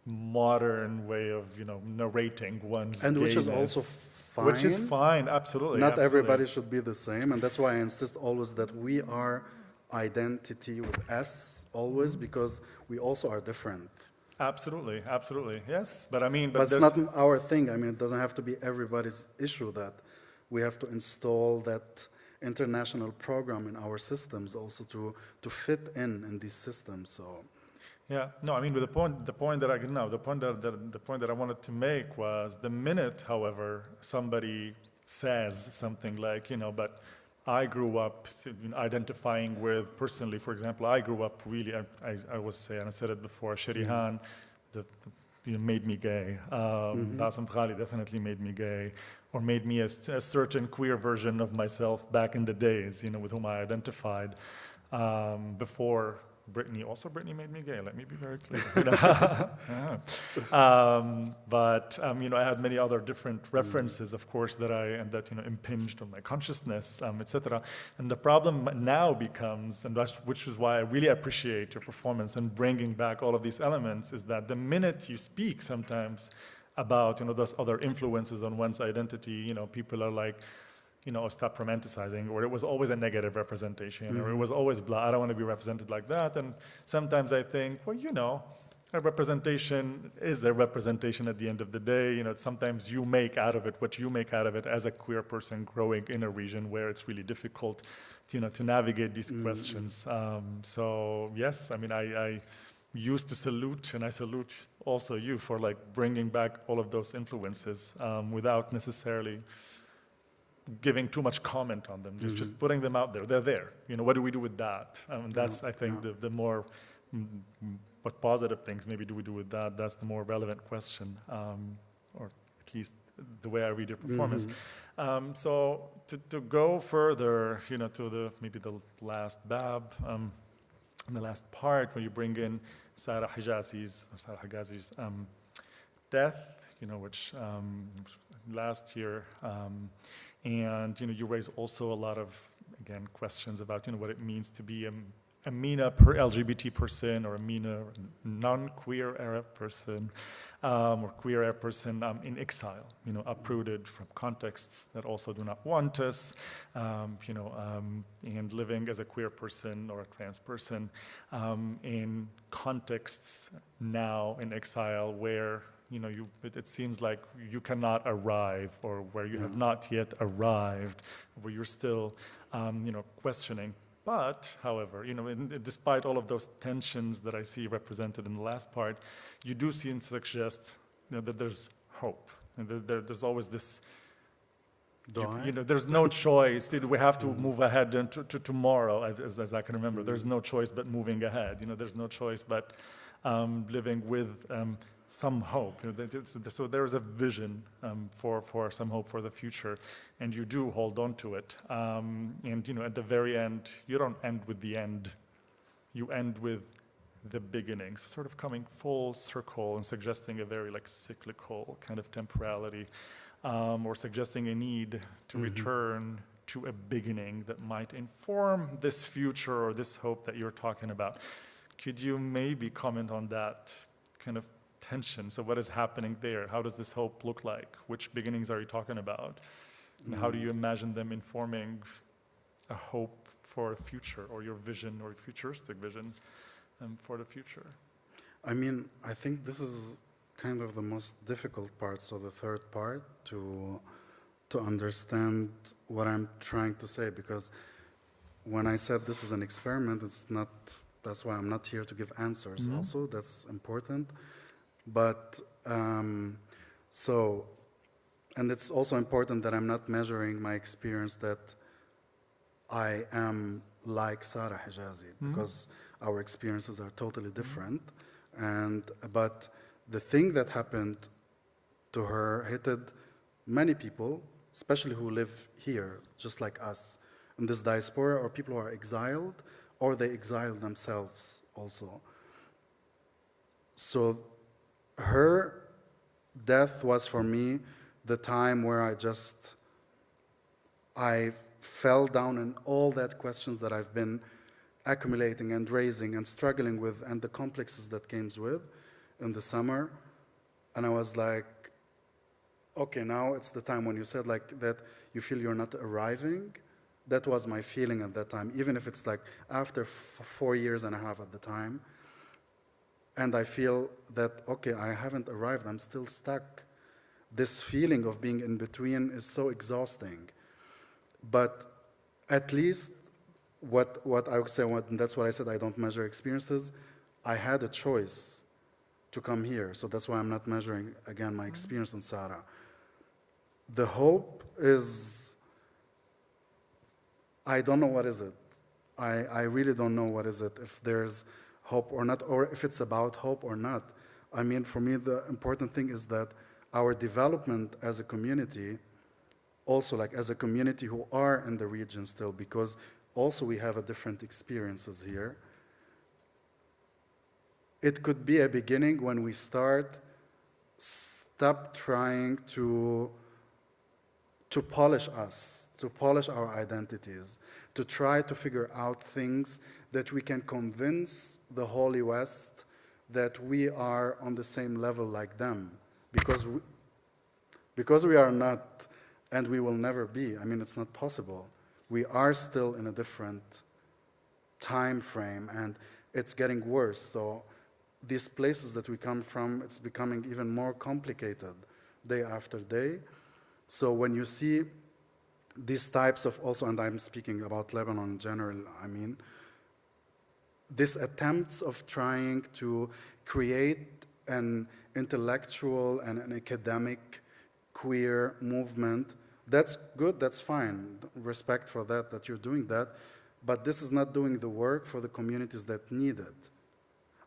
modern way of, narrating one's and gayness. Which is also fine. Which is fine, absolutely. Not absolutely. everybody should be the same, and that's why I insist always that we are identity with S always, because we also are different. Absolutely, absolutely, yes. But I mean, but it's not our thing. I mean, it doesn't have to be everybody's issue that we have to install that international program in our systems also to fit in these systems. So. Yeah, no, I mean, but the point that I wanted to make was the minute, however, somebody says something like, but I grew up identifying with, personally, for example, I grew up really, I was saying, I said it before, Sharihan, made me gay. Bassem Fghali definitely made me gay, or made me a certain queer version of myself back in the days, with whom I identified. Before Brittany made me gay, let me be very clear. But I had many other different references, of course, that impinged on my consciousness, etc. And the problem now becomes, which is why I really appreciate your performance and bringing back all of these elements, is that the minute you speak sometimes about those other influences on one's identity, people are like, stop romanticizing, or it was always a negative representation, or it was always blah, I don't want to be represented like that. And sometimes I think, well, a representation is a representation at the end of the day. Sometimes you make out of it what you make out of it as a queer person growing in a region where it's really difficult, to navigate these questions. So yes, I mean, I used to salute, and I salute also you for bringing back all of those influences without necessarily giving too much comment on them, just putting them out there. They're there. What do we do with that? That's, I think, the more, what positive things maybe do we do with that? That's the more relevant question, or at least the way I read your performance. So to go further, to maybe the last bab, the last part where you bring in Sarah Hijazi's death, which last year. And you raise also a lot of, again, questions about what it means to be a MENA LGBT person, or a MENA non-queer Arab person, or queer Arab person in exile, uprooted from contexts that also do not want us, and living as a queer person or a trans person in contexts now in exile where it seems like you cannot arrive, or where you have not yet arrived, where you're still, questioning. But, however, despite all of those tensions that I see represented in the last part, you do seem to suggest, that there's hope, and there's always this. There's no choice. We have to move ahead to tomorrow, as I can remember. There's no choice but moving ahead. There's no choice but living with. Some hope. So there is a vision for some hope for the future, and you do hold on to it. And at the very end, you don't end with the end. You end with the beginning. So sort of coming full circle and suggesting a very cyclical kind of temporality, or suggesting a need to return to a beginning that might inform this future or this hope that you're talking about. Could you maybe comment on that kind of tension? So what is happening there? How does this hope look like? Which beginnings are you talking about? And how do you imagine them informing a hope for a future, or your vision, or futuristic vision for the future? I mean, I think this is kind of the most difficult part, so the third part, to understand what I'm trying to say, because when I said this is an experiment, it's not, that's why I'm not here to give answers also, that's important. But, so, And it's also important that I'm not measuring my experience that I am like Sarah Hijazi, because our experiences are totally different. But the thing that happened to her hit many people, especially who live here, just like us, in this diaspora, or people who are exiled, or they exiled themselves also. So her death was for me the time where I fell down in all that questions that I've been accumulating and raising and struggling with, and the complexes that came with in the summer. And I was like, okay, now it's the time when you said like that you feel you're not arriving. That was my feeling at that time, even if it's like after 4 years and a half at the time. And I feel that, okay, I haven't arrived, I'm still stuck. This feeling of being in between is so exhausting. But at least what I would say, that's what I said, I don't measure experiences. I had a choice to come here, so that's why I'm not measuring, again, my experience in Sarah. The hope is, I don't know what is it. I really don't know what is it, if there's hope or not, or if it's about hope or not. I mean, for me, the important thing is that our development as a community, also like as a community who are in the region still, because also we have a different experiences here. It could be a beginning when we stop trying to polish us, to polish our identities, to try to figure out things that we can convince the Holy West that we are on the same level like them, because we are not, and we will never be. I mean, it's not possible. We are still in a different time frame, and it's getting worse. So these places that we come from, it's becoming even more complicated day after day. So when you see these types of also, and I'm speaking about Lebanon in general, I mean, these attempts of trying to create an intellectual and an academic queer movement, that's good, that's fine. Respect for that you're doing that. But this is not doing the work for the communities that need it.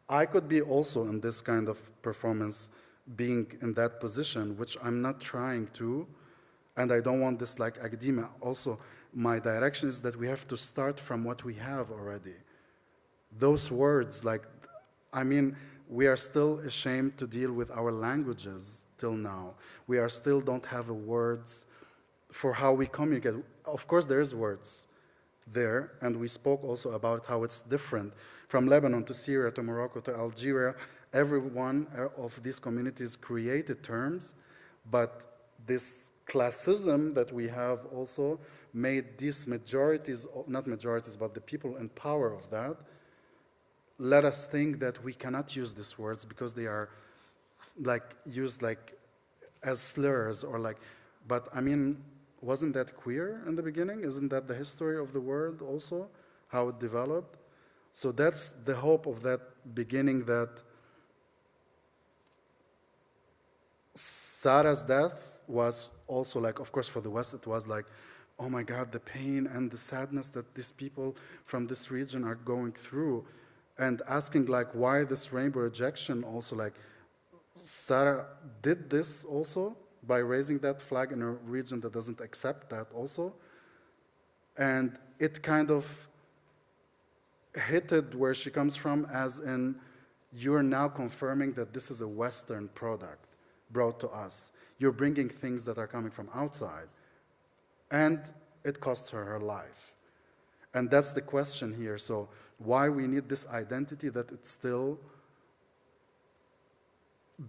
I could be also in this kind of performance, being in that position, which I'm not trying to, and I don't want this like academia. Also, my direction is that we have to start from what we have already. Those words, like, I mean, we are still ashamed to deal with our languages till now. We are still don't have words for how we communicate. Of course, there is words there, and we spoke also about how it's different from Lebanon to Syria to Morocco to Algeria. Every one of these communities created terms, but this classism that we have also made these majorities, not majorities, but the people in power of that, let us think that we cannot use these words because they are like used like as slurs or like, but I mean, wasn't that queer in the beginning? Isn't that the history of the word also, how it developed? So that's the hope of that beginning, that Sarah's death was also like, of course for the West it was like, oh my God, the pain and the sadness that these people from this region are going through, and asking like why this rainbow rejection also, like Sarah did this also by raising that flag in a region that doesn't accept that also. And it kind of hit it where she comes from, as in, you're now confirming that this is a Western product brought to us. You're bringing things that are coming from outside. And it cost her her life. And that's the question here. So why we need this identity that it's still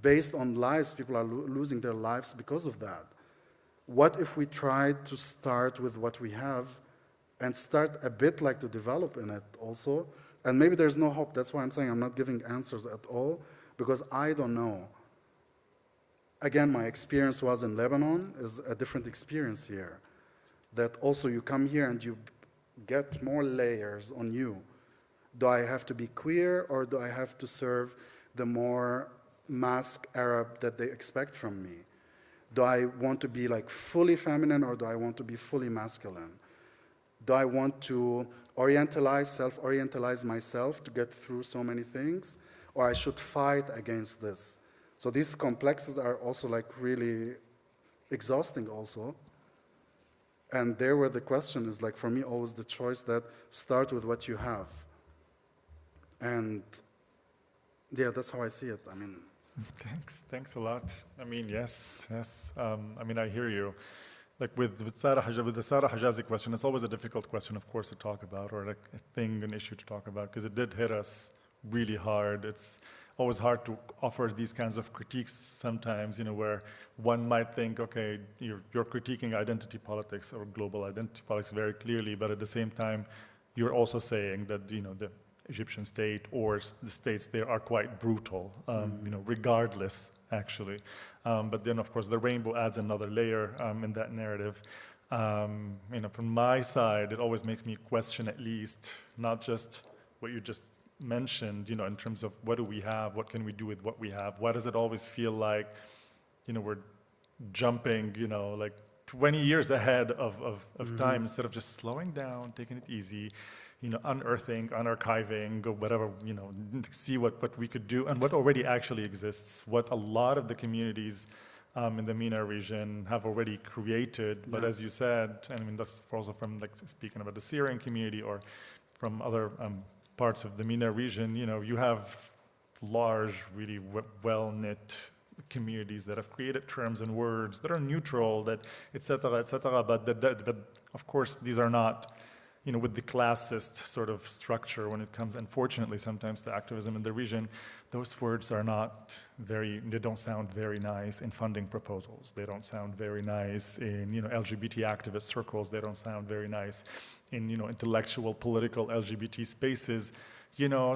based on lives, people are losing their lives because of that. What if we tried to start with what we have and start a bit like to develop in it also? And maybe there's no hope. That's why I'm saying I'm not giving answers at all, because I don't know. Again, my experience was in Lebanon, is a different experience here. That also you come here and you get more layers on you. Do I have to be queer, or do I have to serve the more mask Arab that they expect from me? Do I want to be like fully feminine, or do I want to be fully masculine? Do I want to self-orientalize myself to get through so many things, or I should fight against this? So these complexes are also like really exhausting also. And there where the question is like, for me, always the choice that start with what you have. And yeah, that's how I see it. I mean, Thanks a lot. I mean, yes. I mean, I hear you. Like with the Sarah Hijazi question, it's always a difficult question, of course, to talk about, or like a thing, an issue to talk about, because it did hit us really hard. It's always hard to offer these kinds of critiques sometimes, where one might think, okay, you're critiquing identity politics or global identity politics very clearly, but at the same time, you're also saying that, the Egyptian state or the states there are quite brutal, regardless, actually. But then, of course, the rainbow adds another layer in that narrative. From my side, it always makes me question, at least, not just what you just mentioned, in terms of what do we have, what can we do with what we have? Why does it always feel like, we're jumping, like 20 years ahead of time instead of just slowing down, taking it easy, unearthing, unarchiving, or whatever, see what we could do and what already actually exists, what a lot of the communities in the MENA region have already created. But as you said, I mean, that's also from like speaking about the Syrian community or from other parts of the MENA region, you have large, really well-knit communities that have created terms and words that are neutral, that et cetera, but of course, these are not, with the classist sort of structure when it comes, unfortunately, sometimes to activism in the region, those words are not they don't sound very nice in funding proposals. They don't sound very nice in, LGBT activist circles. They don't sound very nice in, intellectual, political LGBT spaces.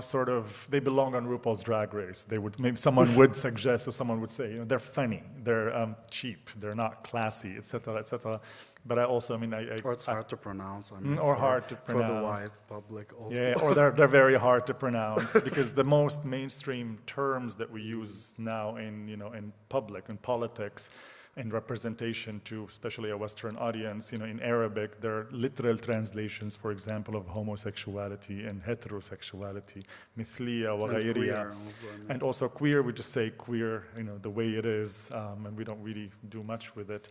Sort of, they belong on RuPaul's Drag Race. Maybe someone would suggest, or someone would say, they're funny, they're cheap, they're not classy, et cetera, et cetera. But I also, or it's hard to pronounce. I mean, or hard to pronounce. For the white public also. Yeah, or they're very hard to pronounce because the most mainstream terms that we use now in public, in politics, in representation to especially a Western audience, in Arabic, there are literal translations, for example, of homosexuality and heterosexuality, mithliya wa ghayriya. And also queer, we just say queer, the way it is, and we don't really do much with it.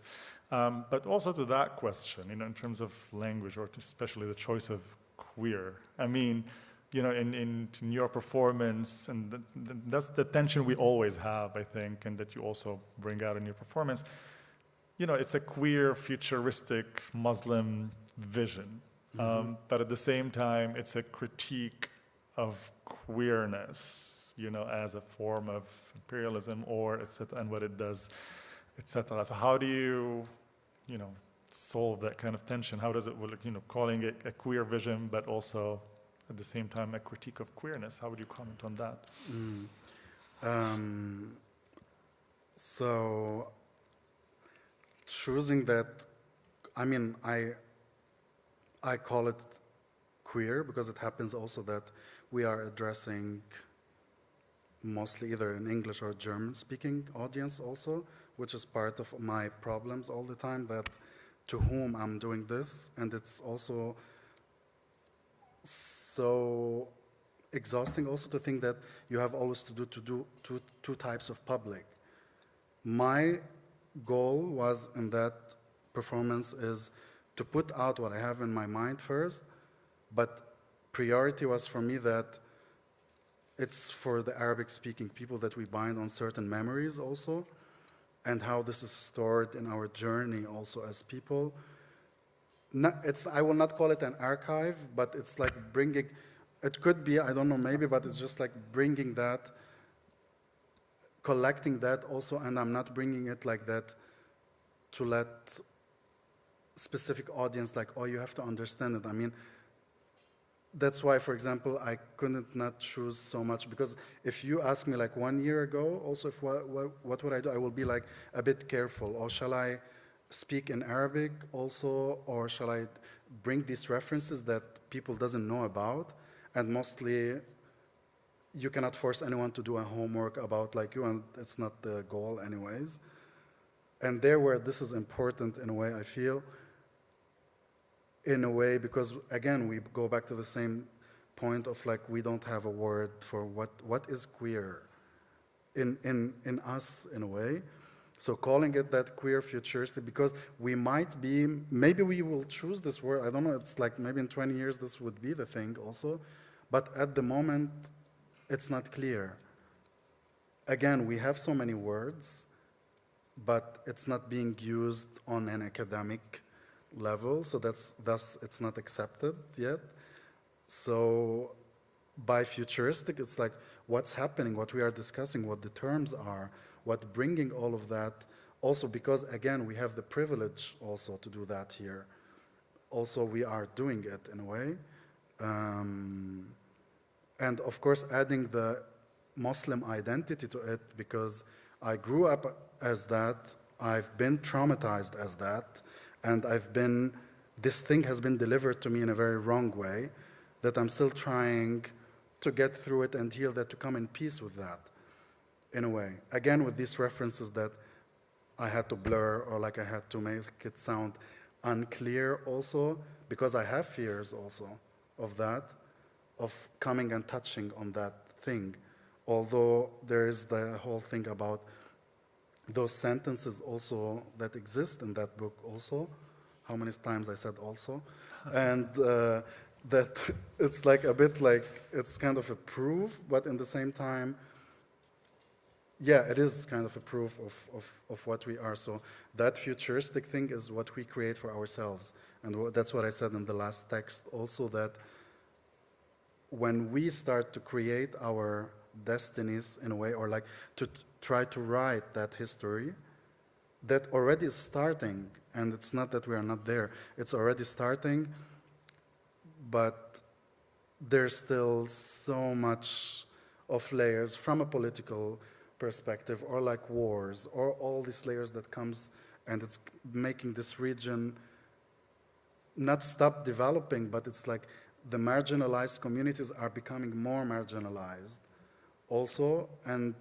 But also to that question, in terms of language, or especially the choice of queer, I mean, in your performance, and that's the tension we always have, I think, and that you also bring out in your performance. It's a queer, futuristic Muslim vision, but at the same time, it's a critique of queerness, as a form of imperialism, or et cetera, and what it does, et cetera. So how do you, solve that kind of tension? How does it work, calling it a queer vision, but also at the same time a critique of queerness? How would you comment on that? So choosing that, I mean, I call it queer because it happens also that we are addressing mostly either an English or German-speaking audience also, which is part of my problems all the time, that to whom I'm doing this, and it's also so exhausting also to think that you have always to do two types of public. My goal was in that performance is to put out what I have in my mind first, but priority was for me that it's for the Arabic-speaking people that we bind on certain memories also, and how this is stored in our journey also as people. I will not call it an archive, but it's like bringing, it could be, I don't know, maybe, but it's just like bringing that, collecting that also, and I'm not bringing it like that to let specific audience like, oh, you have to understand it. I mean, that's why, for example, I couldn't not choose so much, because if you ask me like 1 year ago, also if what would I do, I will be like a bit careful. Or shall I speak in Arabic also, or shall I bring these references that people doesn't know about? And mostly, you cannot force anyone to do a homework about like you, and it's not the goal anyways. And there where this is important in a way, I feel, in a way, because again, we go back to the same point of like, we don't have a word for what is queer in us in a way. So calling it that queer futuristic, because we might be, maybe we will choose this word, I don't know, it's like maybe in 20 years this would be the thing also, but at the moment, it's not clear. Again, we have so many words, but it's not being used on an academic level, so thus it's not accepted yet. So by futuristic, it's like what's happening, what we are discussing, what the terms are, what bringing all of that, also because again, we have the privilege also to do that here. Also, we are doing it in a way. And of course, adding the Muslim identity to it, because I grew up as that, I've been traumatized as that, and this thing has been delivered to me in a very wrong way, that I'm still trying to get through it and heal that, to come in peace with that, in a way. Again, with these references that I had to blur, or like I had to make it sound unclear also, because I have fears also of that, of coming and touching on that thing. Although there is the whole thing about those sentences also that exist in that book also. How many times I said also? And that it's like a bit like, it's kind of a proof, but in the same time, yeah, it is kind of a proof of what we are. So that futuristic thing is what we create for ourselves. And that's what I said in the last text also, that when we start to create our destinies in a way, or like to try to write that history, that already is starting, and it's not that we are not there, it's already starting, but there's still so much of layers from a political perspective, or like wars, or all these layers that comes, and it's making this region not stop developing, but it's like the marginalized communities are becoming more marginalized also, and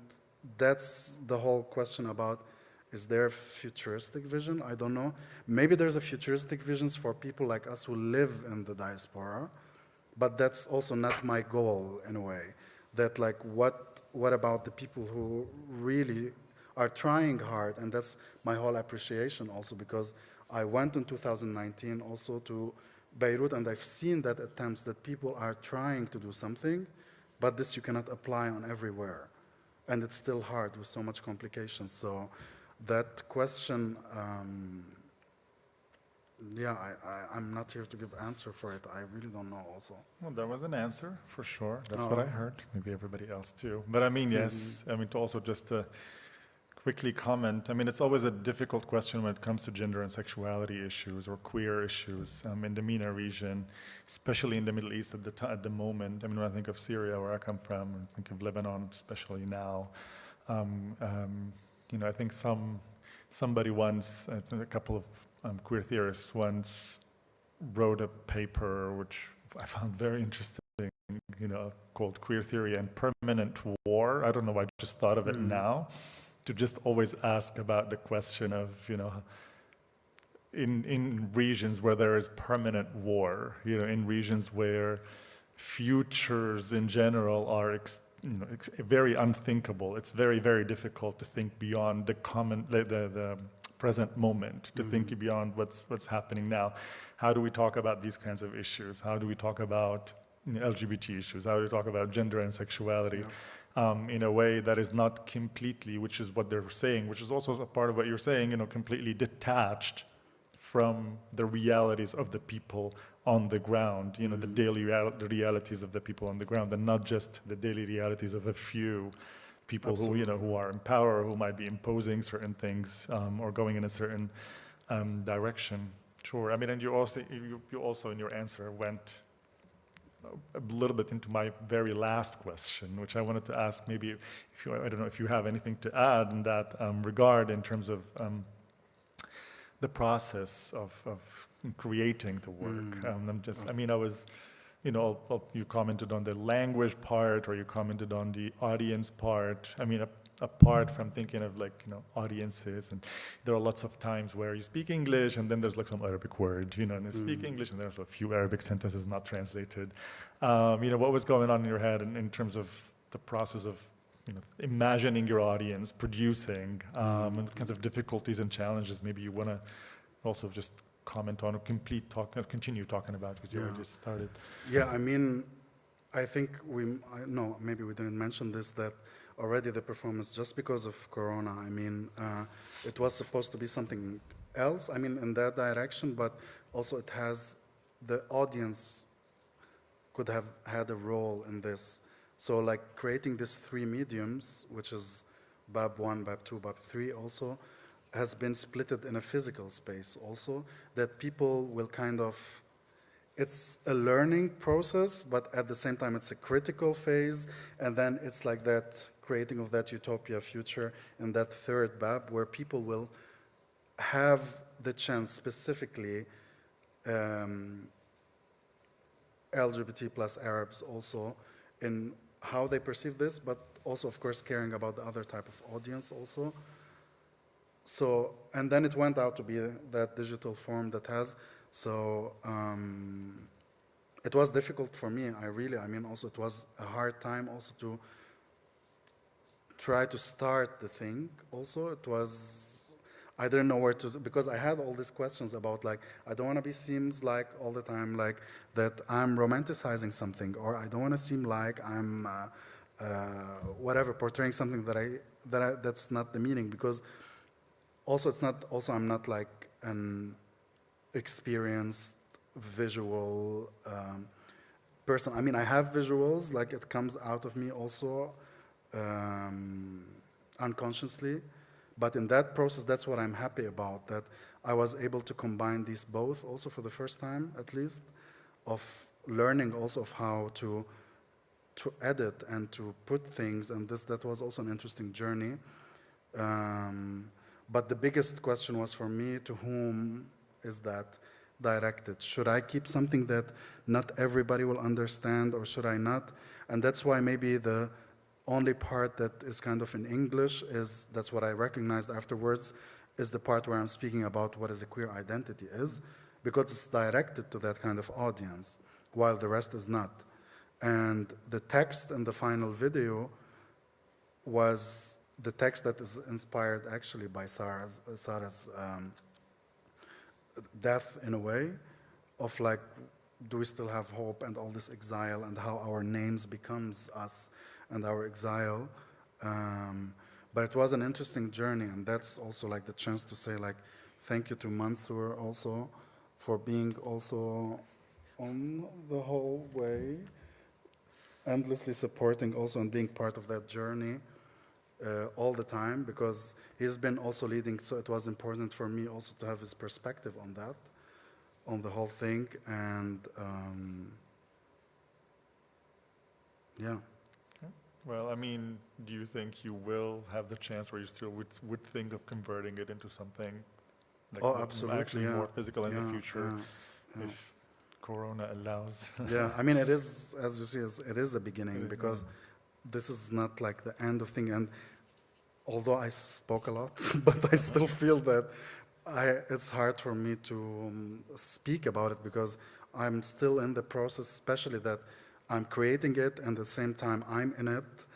that's the whole question about, is there a futuristic vision? I don't know. Maybe there's a futuristic visions for people like us who live in the diaspora, but that's also not my goal in a way. That like, what about the people who really are trying hard? And that's my whole appreciation also, because I went in 2019 also to Beirut, and I've seen that attempts that people are trying to do something, but this you cannot apply on everywhere. And it's still hard with so much complications. So that question, yeah, I'm not here to give answer for it. I really don't know also. Well, there was an answer for sure. That's what I heard. Maybe everybody else too. But I mean, yes, I mean, to also just quickly comment, I mean, it's always a difficult question when it comes to gender and sexuality issues or queer issues in the MENA region, especially in the Middle East at the moment. I mean, when I think of Syria, where I come from, and think of Lebanon, especially now, you know, I think somebody once, a couple of queer theorists once wrote a paper which I found very interesting, you know, called Queer Theory and Permanent War. I don't know why I just thought of it now, to just always ask about the question of, you know, in regions where there is permanent war, you know, in regions where futures in general are very unthinkable. It's very, very difficult to think beyond the present moment, to think beyond what's happening now. How do we talk about these kinds of issues? How do we talk about LGBT issues? How do we talk about gender and sexuality in a way that is not completely, which is what they're saying, which is also a part of what you're saying, you know, completely detached from the realities of the people on the ground, you know, the daily realities of the people on the ground, and not just the daily realities of a few people who, you know, who are in power, who might be imposing certain things or going in a certain direction. Sure. I mean, and you also in your answer went a little bit into my very last question, which I wanted to ask. Maybe if you, I don't know if you have anything to add in that regard in terms of the process of creating the work. I mean, I was, you know, you commented on the language part, or you commented on the audience part. I mean, apart from thinking of like, audiences, and there are lots of times where you speak English and then there's like some Arabic word, and you speak English and there's a few Arabic sentences not translated. What was going on in your head in terms of the process of imagining your audience, producing, and the kinds of difficulties and challenges maybe you want to also just comment on or continue talking about, because you already started. Yeah, I mean, I think maybe we didn't mention this, that already the performance, just because of Corona, I mean, it was supposed to be something else, I mean, in that direction, but also the audience could have had a role in this. So like creating these three mediums, which is BAB 1, BAB 2, BAB 3 also, has been splitted in a physical space also, that people will kind of, it's a learning process, but at the same time it's a critical phase, and then it's like that creating of that utopia future in that third BAB, where people will have the chance, specifically LGBT plus Arabs also, in how they perceive this, but also, of course, caring about the other type of audience also. So, and then it went out to be that digital form that has, so it was difficult for me, also it was a hard time also to try to start the thing also. It was, I didn't know where to, because I had all these questions about like, I don't want to be seems like all the time like that I'm romanticizing something, or I don't want to seem like I'm whatever, portraying something that's not the meaning, because also it's not, also I'm not like an experienced visual person. I mean, I have visuals, like it comes out of me also unconsciously, but in that process, that's what I'm happy about, that I was able to combine these both also for the first time, at least, of learning also of how to edit and to put things, and that was also an interesting journey. But the biggest question was for me, to whom is that directed? Should I keep something that not everybody will understand, or should I not? And that's why maybe the only part that is kind of in English is, that's what I recognized afterwards, is the part where I'm speaking about what is a queer identity is, because it's directed to that kind of audience, while the rest is not. And the text in the final video was the text that is inspired actually by Sarah's death, in a way, of like, do we still have hope, and all this exile, and how our names becomes us and our exile. But it was an interesting journey, and that's also like the chance to say like, thank you to Mansur also for being also on the whole way, endlessly supporting also and being part of that journey all the time, because he's been also leading, so it was important for me also to have his perspective on that, on the whole thing, and yeah. Well, I mean, do you think you will have the chance where you still would think of converting it into something like absolutely, actually more physical in the future, if Corona allows? Yeah, I mean, it is, as you see, it is a beginning, because this is not like the end of thing. And although I spoke a lot, but I still feel that it's hard for me to speak about it, because I'm still in the process, especially that I'm creating it, and at the same time I'm in it,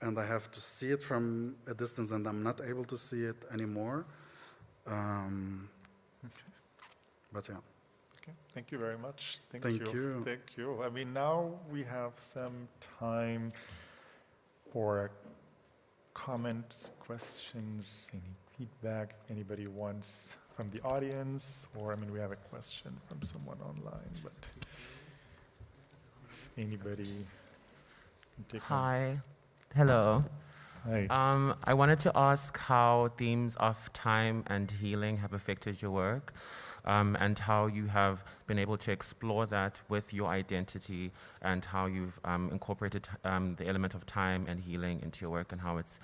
and I have to see it from a distance, and I'm not able to see it anymore. But yeah. Okay, thank you very much. Thank you. Thank you. I mean, now we have some time for comments, questions, any feedback anybody wants from the audience, or I mean, we have a question from someone online, but if anybody can take Hi. Hello. Hi. I wanted to ask how themes of time and healing have affected your work, and how you have been able to explore that with your identity, and how you've incorporated the element of time and healing into your work, and how it's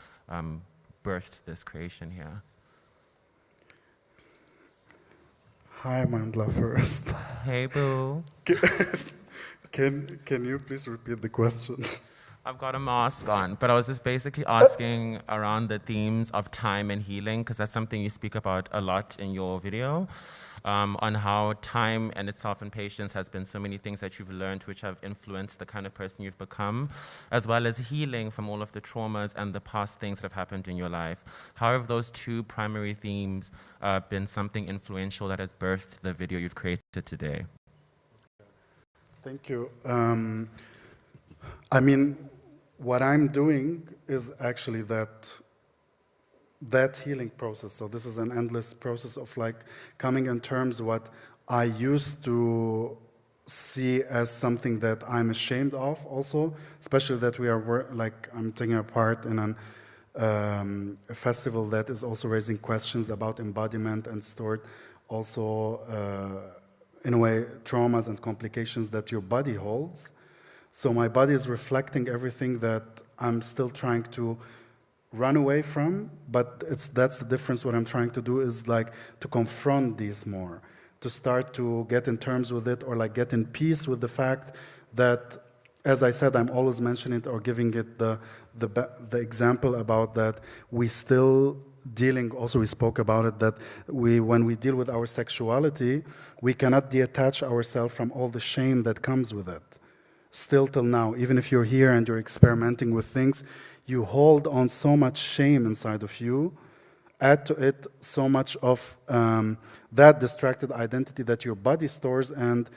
birthed this creation here. Hi, Mandla, first. Hey, boo. Can you please repeat the question? I've got a mask on, but I was just basically asking around the themes of time and healing, because that's something you speak about a lot in your video, on how time and itself and patience has been so many things that you've learned which have influenced the kind of person you've become, as well as healing from all of the traumas and the past things that have happened in your life. How have those two primary themes been something influential that has birthed the video you've created today? Thank you. I mean, what I'm doing is actually that healing process. So this is an endless process of like coming in terms what I used to see as something that I'm ashamed of also, especially that we are like I'm taking a part in a festival that is also raising questions about embodiment and stored also in a way traumas and complications that your body holds. So my body is reflecting everything that I'm still trying to run away from, but that's the difference. What I'm trying to do is like to confront these more, to start to get in terms with it, or like get in peace with the fact that, as I said, I'm always mentioning it or giving it the example about that we still dealing, also we spoke about it, that when we deal with our sexuality, we cannot detach ourselves from all the shame that comes with it. Still till now, even if you're here and you're experimenting with things, you hold on so much shame inside of you, add to it so much of that distracted identity that your body stores, and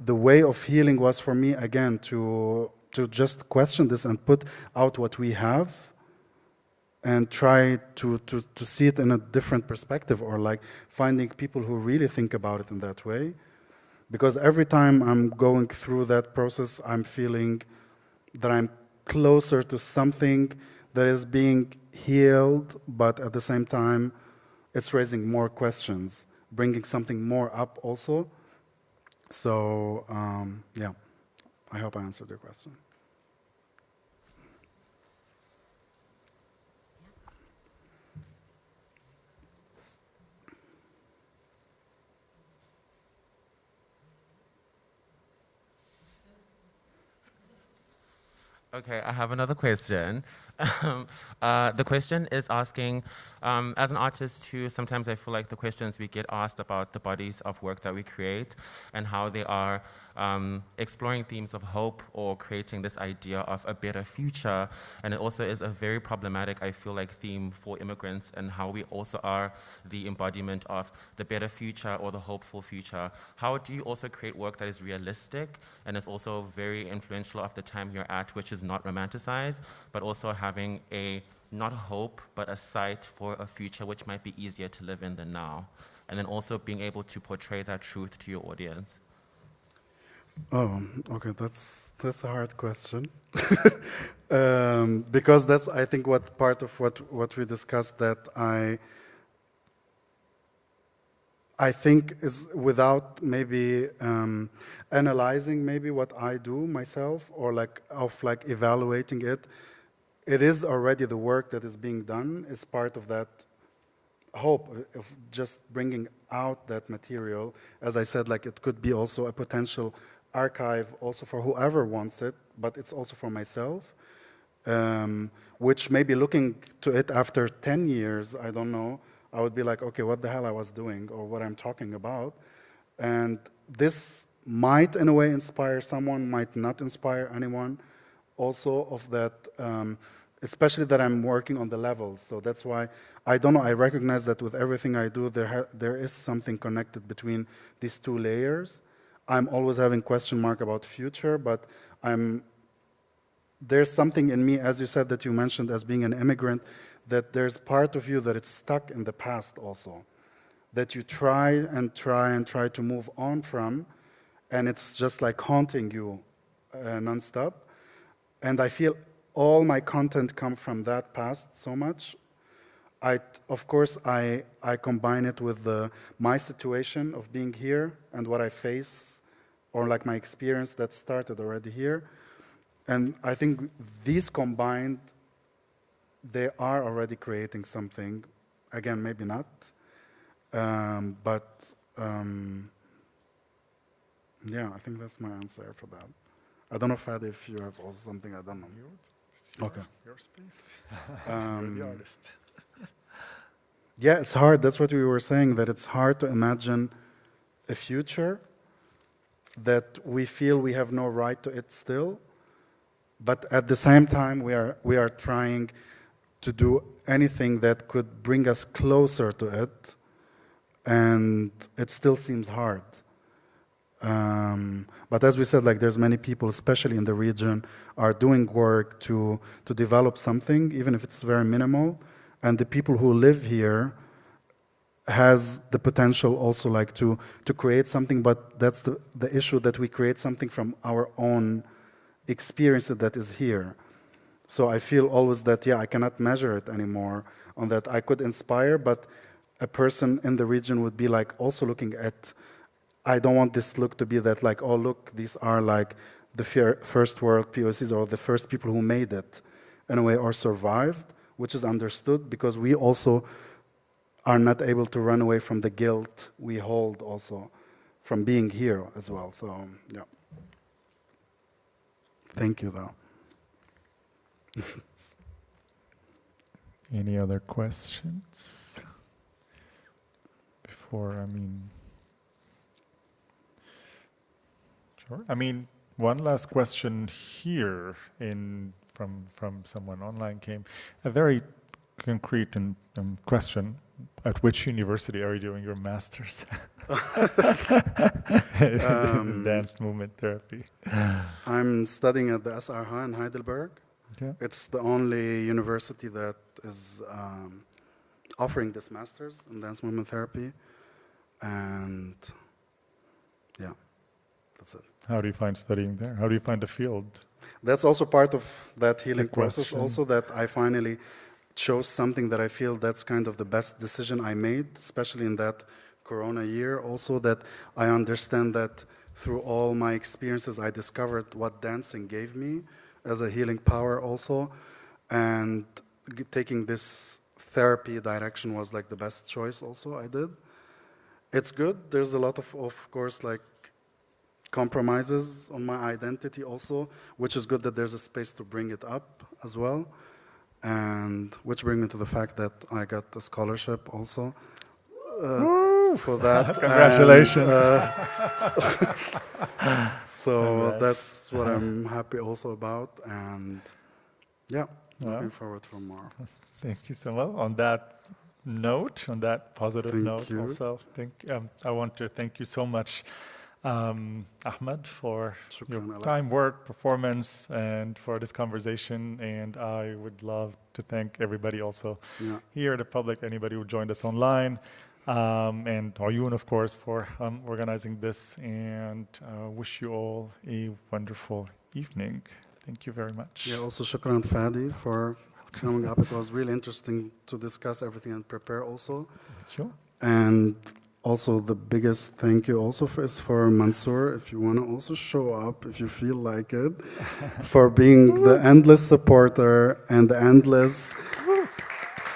the way of healing was for me, again, to just question this and put out what we have and try to see it in a different perspective, or like finding people who really think about it in that way. Because every time I'm going through that process, I'm feeling that I'm closer to something that is being healed, but at the same time, it's raising more questions, bringing something more up also. So, yeah, I hope I answered your question. Okay, I have another question. The question is asking, as an artist too, sometimes I feel like the questions we get asked about the bodies of work that we create and how they are exploring themes of hope or creating this idea of a better future. And it also is a very problematic, I feel like, theme for immigrants, and how we also are the embodiment of the better future or the hopeful future. How do you also create work that is realistic and is also very influential of the time you're at, which is not romanticized, but also having a, not hope, but a sight for a future which might be easier to live in than now? And then also being able to portray that truth to your audience. Oh, okay, that's a hard question. Because that's, I think, what part of what we discussed, that I think is without maybe analyzing maybe what I do myself, or like evaluating it, it is already the work that is being done is part of that hope of just bringing out that material. As I said, like it could be also a potential archive also for whoever wants it, but it's also for myself, which maybe looking to it after 10 years, I don't know, I would be like, okay, what the hell I was doing or what I'm talking about. And this might in a way inspire someone, might not inspire anyone. Also of that, especially that I'm working on the levels. So that's why, I don't know, I recognize that with everything I do, there is something connected between these two layers. I'm always having question mark about future, but there's something in me, as you said, that you mentioned as being an immigrant, that there's part of you that it's stuck in the past also, that you try and try to move on from, and it's just like haunting you nonstop. And I feel all my content come from that past so much. Of course, I combine it with my situation of being here and what I face, or like my experience that started already here. And I think these combined, they are already creating something. Again, maybe not, but yeah, I think that's my answer for that. I don't know, Fadi, if you have also something, I don't know. Okay. Your space. You're the Um, artist. Yeah, it's hard. That's what we were saying, that it's hard to imagine a future that we feel we have no right to it still, but at the same time we are trying to do anything that could bring us closer to it, and it still seems hard. But as we said, like, there's many people, especially in the region, are doing work to develop something, even if it's very minimal. And the people who live here has the potential also, like, to create something, but that's the issue, that we create something from our own experience that is here. So I feel always that, yeah, I cannot measure it anymore on that. I could inspire, but a person in the region would be like also looking at, I don't want this look to be that like, oh, look, these are like the first world POCs or the first people who made it in a way or survived, which is understood because we also are not able to run away from the guilt we hold also from being here as well. So, yeah. Thank you, though. Any other questions? Before, sure. One last question here from someone online came. A very concrete and question. At which university are you doing your master's? in dance movement therapy. I'm studying at the SRH in Heidelberg. Okay. It's the only university that is offering this master's in dance movement therapy. And yeah, that's it. How do you find studying there? How do you find the field? That's also part of that healing process question. also, that I finally chose something that I feel that's kind of the best decision I made, especially in that Corona year also, that I understand that through all my experiences I discovered what dancing gave me as a healing power also, and taking this therapy direction was like the best choice also I did. It's good. There's a lot of course, like compromises on my identity also, which is good that there's a space to bring it up as well. And which brings me to the fact that I got a scholarship also for that. Congratulations. And, so that's what I'm happy also about. And yeah, looking forward for more. Thank you so much. On that note, on that positive Thank note, you. also, I want to thank you so much, Ahmad, for your time, work, performance, and for this conversation. And I would love to thank everybody also here, the public, anybody who joined us online, and Ayun, of course, for organizing this. And wish you all a wonderful evening. Thank you very much. Yeah, also shukran Fadi for coming up. It was really interesting to discuss everything and prepare also. Thank you. And also the biggest thank you also is for Mansur, if you want to also show up, if you feel like it, for being the endless supporter and the endless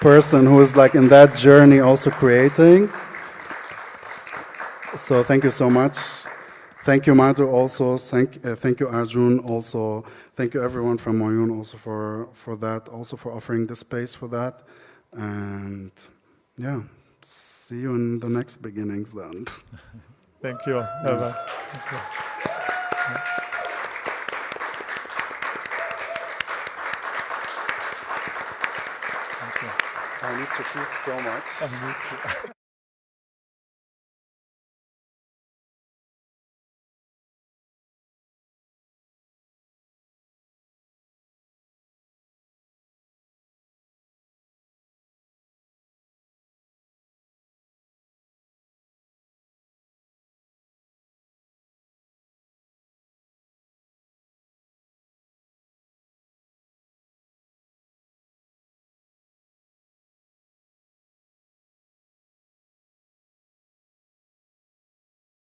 person who is like in that journey also creating. So thank you so much. Thank you, Madhu, also. Thank you, Arjun, also. Thank you, everyone from Ayun, also for that, also for offering the space for that. And yeah, see you in the next beginnings then. Thank you. Yes. Thank you. I need to kiss so much. I need to.